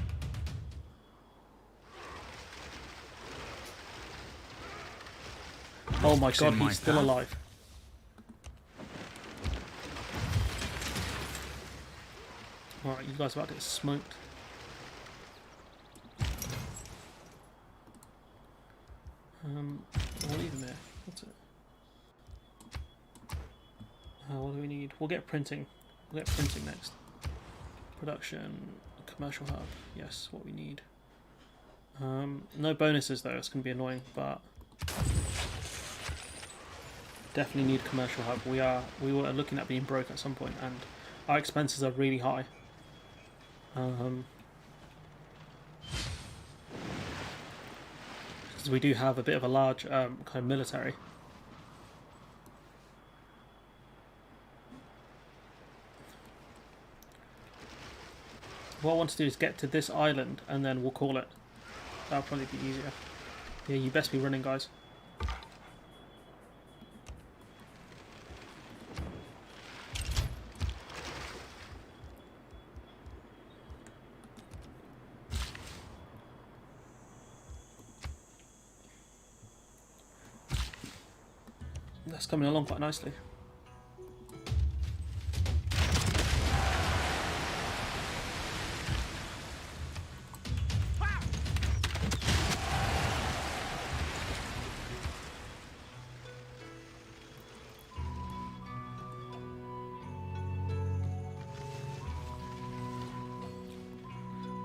Oh my god, he's still alive. Alright, you guys are about to get smoked. I'll leave him there. What's it? What do we need? We'll get printing. We'll get printing next. Production, commercial hub. Yes, what we need. No bonuses though. It's going to be annoying, but definitely need commercial hub. We were looking at being broke at some point, and our expenses are really high. Because we do have a bit of a large kind of military. What I want to do is get to this island and then we'll call it. That'll probably be easier. Yeah, you best be running, guys. That's coming along quite nicely.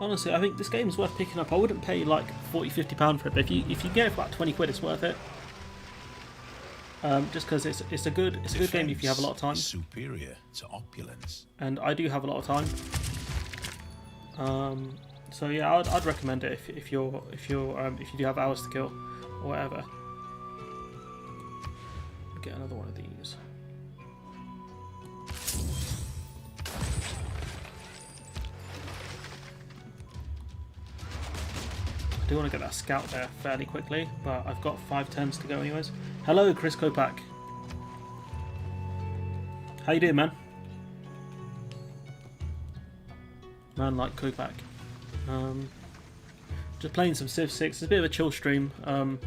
Honestly, I think this game is worth picking up. I wouldn't pay like £40–50 for it, but if you get it for about 20 quid, it's worth it. Just because it's a good game if you have a lot of time. Superior to opulence. And I do have a lot of time. So yeah, I'd recommend it if you do have hours to kill or whatever. Get another one of these. I do want to get that scout there fairly quickly, but I've got 5 turns to go anyways. Hello, Chris Kopak. How you doing, man? Man like Kopak. Just playing some Civ 6. It's a bit of a chill stream. Going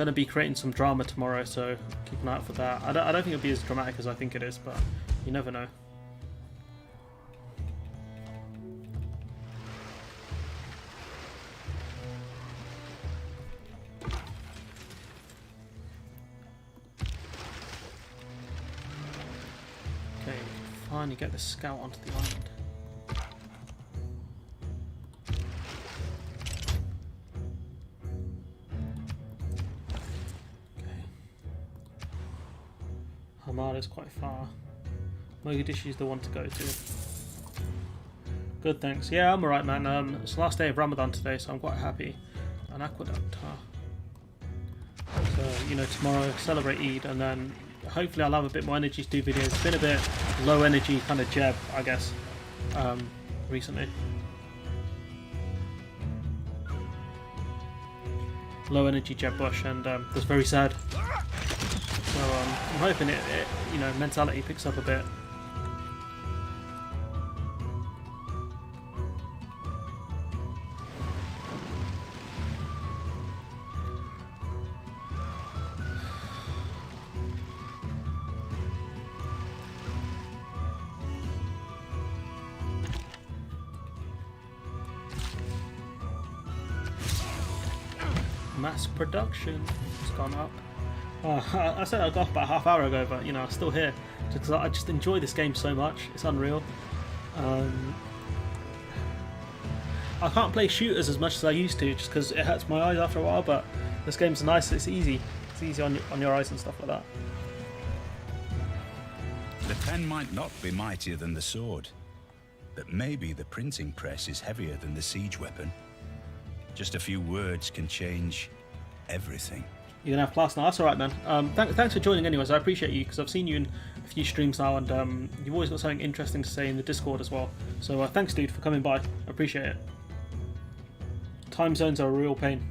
to be creating some drama tomorrow, so keep an eye out for that. I don't think it'll be as dramatic as I think it is, but you never know. Finally get the scout onto the island. Okay. Hamada's quite far. Mogadishu's the one to go to. Good, thanks. Yeah, I'm alright, man. It's the last day of Ramadan today, so I'm quite happy. An aqueduct, So, you know, tomorrow celebrate Eid, and then hopefully I'll have a bit more energy to do videos. It's been a bit low energy kind of Jeb, I guess, recently. Low energy Jeb Bush, and that's very sad. So I'm hoping it, you know, mentality picks up a bit. Mass production has gone up. I said I got off about a half hour ago, but you know, I'm still here because I just enjoy this game so much. It's unreal. I can't play shooters as much as I used to just because it hurts my eyes after a while, but this game's nice. It's easy. It's easy on your eyes and stuff like that. The pen might not be mightier than the sword, but maybe the printing press is heavier than the siege weapon. Just a few words can change everything. You're gonna have class now. That's all right, man. Thanks for joining, anyways. I appreciate you because I've seen you in a few streams now, and you've always got something interesting to say in the Discord as well. So thanks, dude, for coming by. I appreciate it. Time zones are a real pain.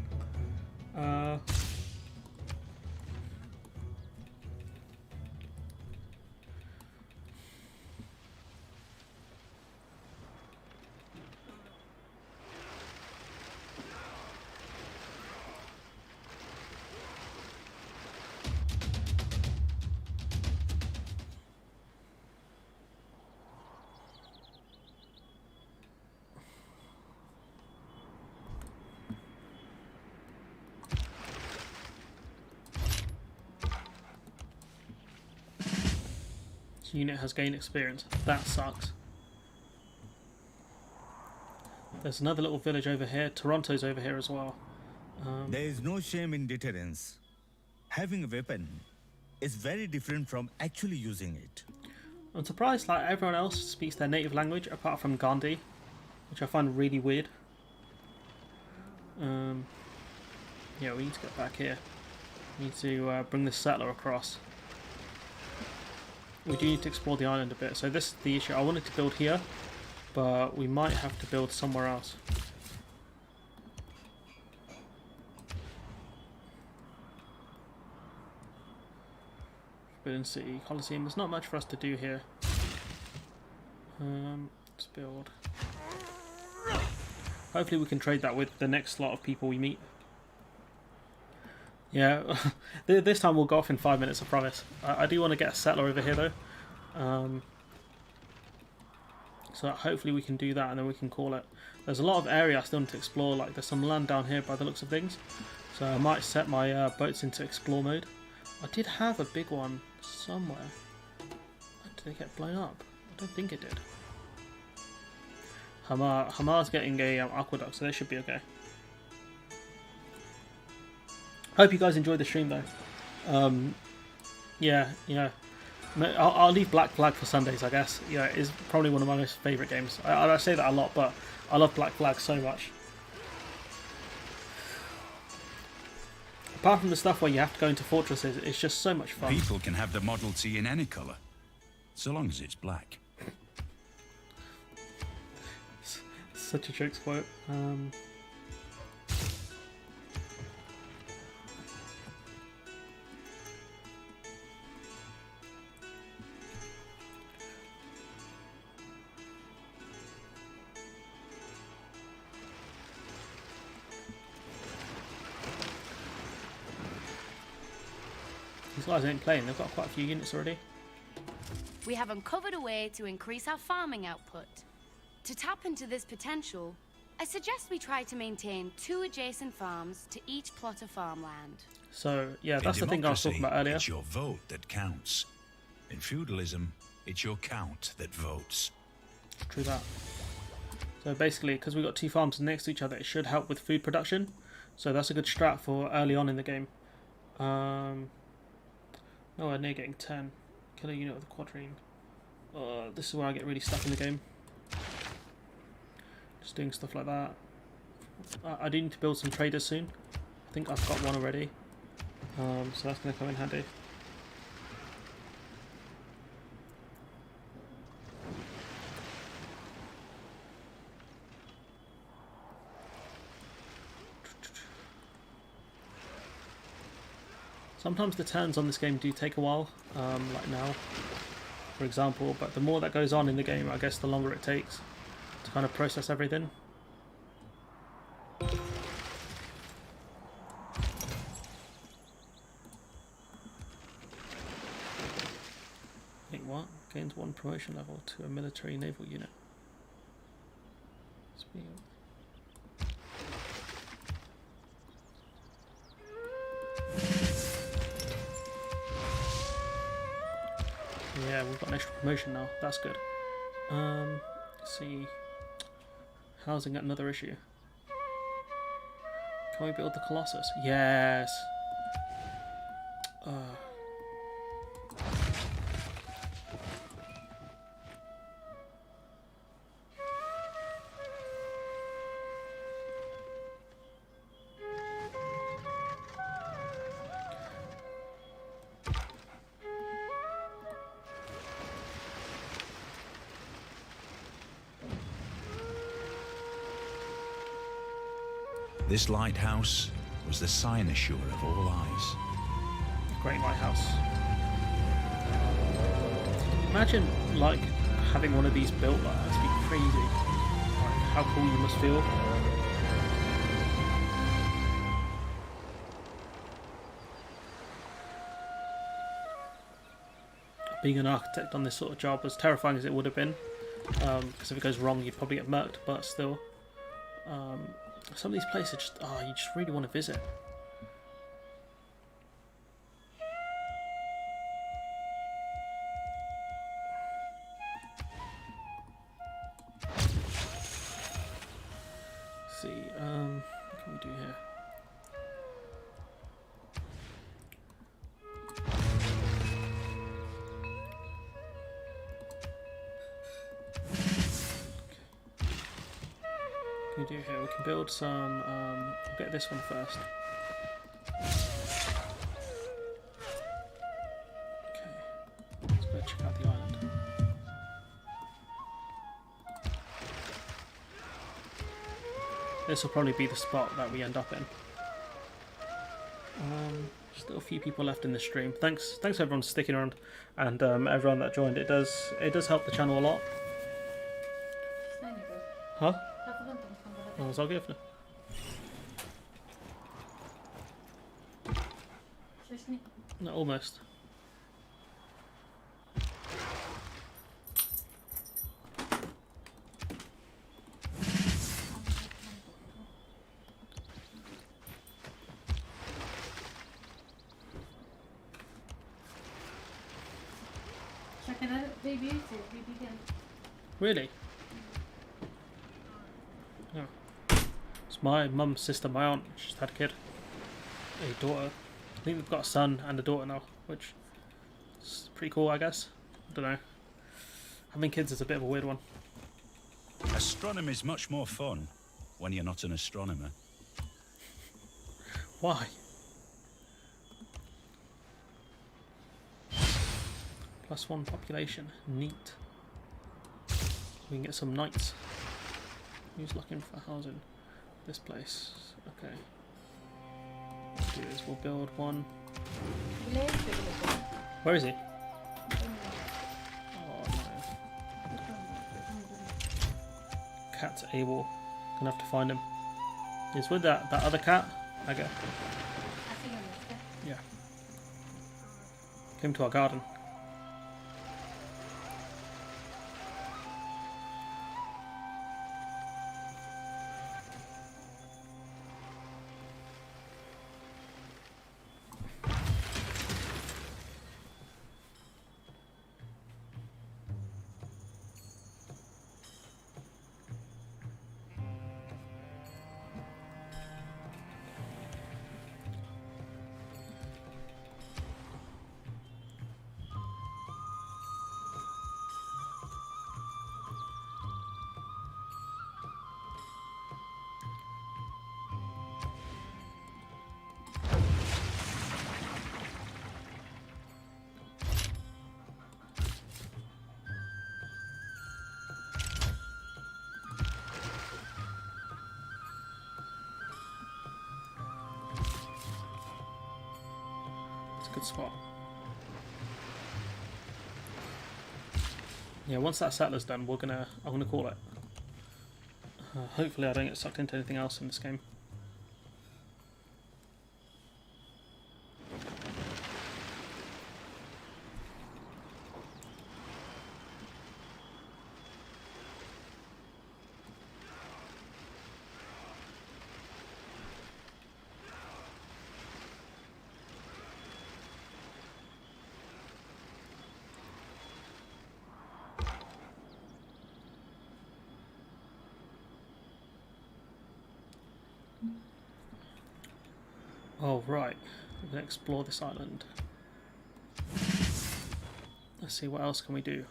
Unit has gained experience. That sucks. There's another little village over here. Toronto's over here as well. There is no shame in deterrence. Having a weapon is very different from actually using it. I'm surprised like everyone else speaks their native language apart from Gandhi, which I find really weird. Yeah, we need to get back here. We need to bring this settler across. We do need to explore the island a bit. So this is the issue. I wanted to build here, but we might have to build somewhere else. Forbidden City, Coliseum. There's not much for us to do here. Let's build. Hopefully we can trade that with the next lot of people we meet. Yeah, this time we'll go off in 5 minutes, I promise. I do want to get a settler over here though. So hopefully we can do that and then we can call it. There's a lot of area I still need to explore, like there's some land down here by the looks of things. So I might set my boats into explore mode. I did have a big one somewhere. Did it get blown up? I don't think it did. Hamar's getting a aqueduct, so they should be okay. Hope you guys enjoyed the stream though. Yeah, you know, I'll leave Black Flag for Sundays, I guess. Yeah, it's probably one of my most favourite games. I say that a lot, but I love Black Flag so much. Apart from the stuff where you have to go into fortresses, it's just so much fun. People can have the Model T in any colour, so long as it's black. Such a joke quote. These guys ain't playing, they've got quite a few units already. We have uncovered a way to increase our farming output. To tap into this potential, I suggest we try to maintain 2 adjacent farms to each plot of farmland. So, yeah, that's the thing I was talking about earlier. It's your vote that counts. In feudalism, it's your count that votes. True that. So basically, because we've got 2 farms next to each other, it should help with food production. So that's a good strat for early on in the game. Nowhere near getting 10. Kill a unit with a quadrine. This is where I get really stuck in the game. Just doing stuff like that. I do need to build some traders soon. I think I've got one already. So that's going to come in handy. Sometimes the turns on this game do take a while, like now, for example, but the more that goes on in the game, I guess the longer it takes to kind of process everything. Wait, what? Gains 1 promotion level to a military naval unit. Speaking of... Yeah, we've got an extra promotion now. That's good. Let's see. Housing another issue. Can we build the Colossus? Yes. This lighthouse was the cynosure of all eyes. Great lighthouse. Imagine, like, having one of these built like that. That'd be crazy. Like, how cool you must feel. Being an architect on this sort of job, as terrifying as it would have been, because if it goes wrong, you'd probably get murked, but still. Some of these places are just, you just really want to visit. Let's see, what can we do here? What can we do here? We can build some, we'll get this one first. Okay, let's go check out the island. This will probably be the spot that we end up in. Still a few people left in the stream. Thanks everyone for sticking around, and everyone that joined. It does help the channel a lot. Huh? Vad sa jag för? No, almost. Really? Oh. It's my mum's sister, my aunt. She's had a kid. A daughter. I think they've got a son and a daughter now, which is pretty cool, I guess. I don't know. Having kids is a bit of a weird one. Astronomy is much more fun when you're not an astronomer. Why? +1 population. Neat. We can get some knights. Who's looking for housing? This place. Okay. What we'll do is we'll build one. Where is he? Oh no. Cat's able. Gonna have to find him. He's with that other cat. I guess. Yeah. Came to our garden. It's a good spot. Yeah, once that settler's done, I'm gonna call it. Hopefully I don't get sucked into anything else in this game. Oh right, we're going to explore this island. Let's see, what else can we do?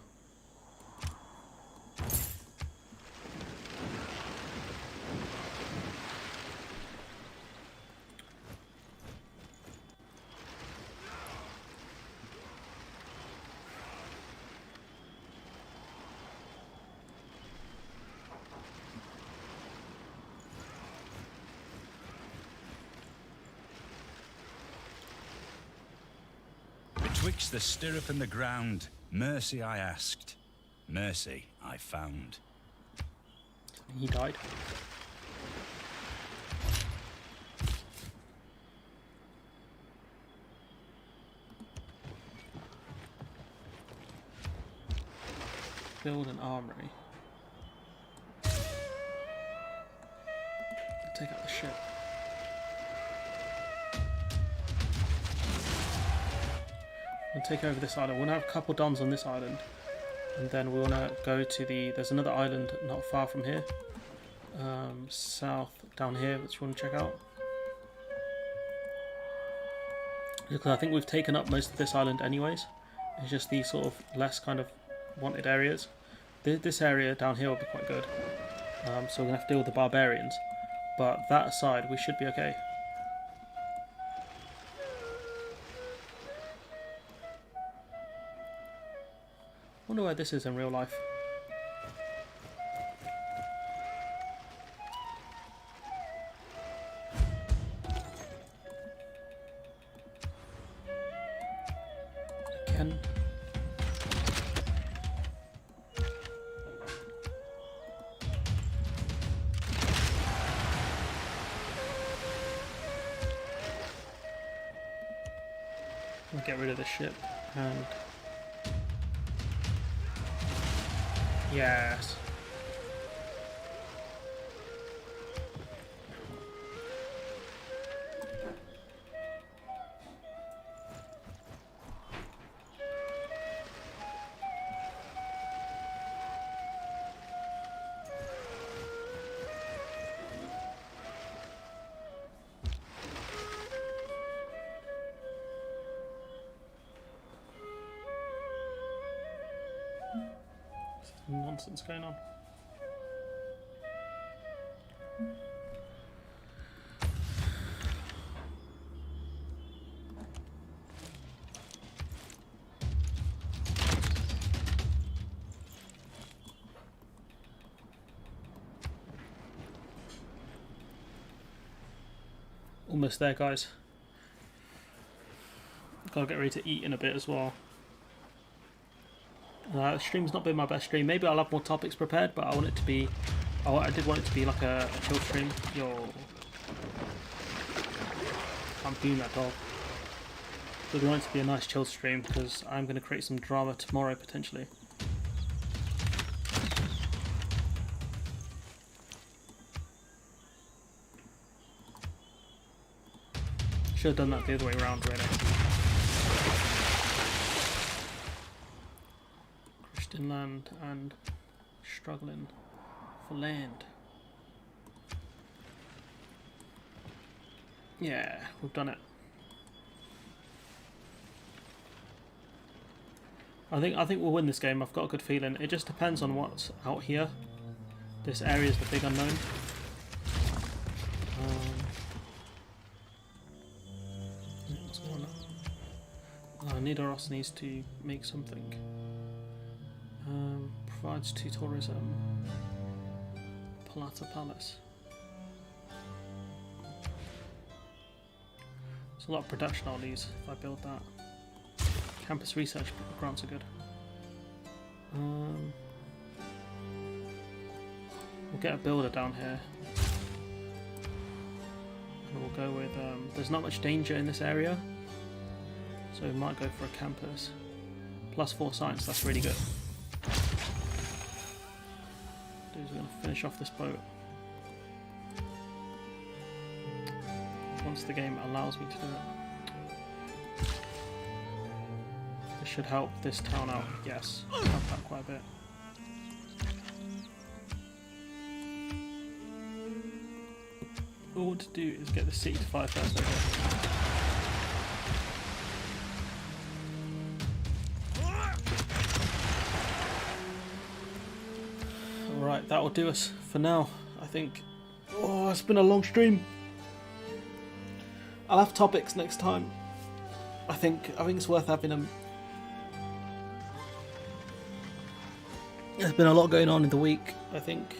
Betwixt the stirrup and the ground, mercy I asked, mercy I found. He died. Build an armory. Take out the ship. We'll take over this island. We'll have a couple dons on this island. And then we want to go to there's another island not far from here. South down here, which we want to check out. Because I think we've taken up most of this island anyways. It's just these sort of less kind of wanted areas. This area down here will be quite good. So we're going to have to deal with the barbarians. But that aside, we should be okay. Wonder where this is in real life. Again. I'll get rid of this ship and yes. Nonsense going on. Almost there, guys. Gotta get ready to eat in a bit as well. The stream's not been my best stream. Maybe I'll have more topics prepared, but I want it to be. I did want it to be like a chill stream. I'm being that dog. So I want it to be a nice chill stream because I'm going to create some drama tomorrow potentially. Should have done that the other way around, really. Christian land and struggling for land. Yeah, we've done it. I think we'll win this game. I've got a good feeling. It just depends on what's out here. This area is the big unknown. What's going on? Nidaros needs to make something. Provides to tourism. Palata Palace. There's a lot of production I'll lose if I build that. Campus research grants are good. We'll get a builder down here. And we'll go with, there's not much danger in this area. So we might go for a campus. +4 science, that's really good. We're going to finish off this boat. Once the game allows me to do it. This should help this town out, yes. Help that quite a bit. All I want to do is get the city to fire first, okay? Alright, that will do us for now, I think. Oh, it's been a long stream. I'll have topics next time. I think it's worth having them. There's been a lot going on in the week, I think.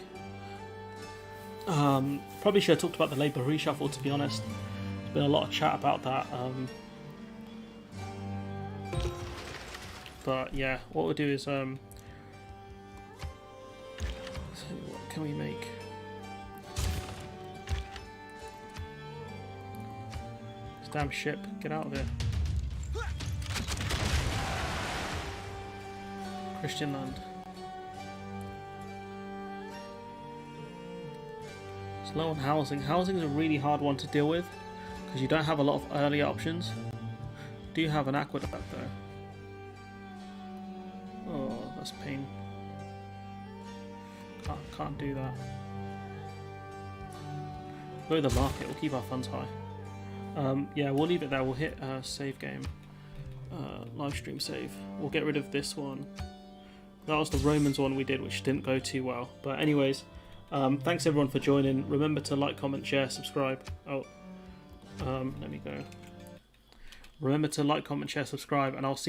Probably should have talked about the Labour reshuffle, to be honest. There's been a lot of chat about that. But yeah, what we'll do is so what can we make? This damn ship, get out of here. Christian land. It's low on housing. Housing is a really hard one to deal with because you don't have a lot of early options. Do you have an aqueduct though? Oh, that's pain. Can't do that. Go to the market, we'll keep our funds high. Yeah, we'll leave it there. We'll hit save game. Live stream save. We'll get rid of this one. That was the Romans one we did, which didn't go too well. But anyways, thanks everyone for joining. Remember to like, comment, share, subscribe. Oh, let me go. Remember to like, comment, share, subscribe, and I'll see you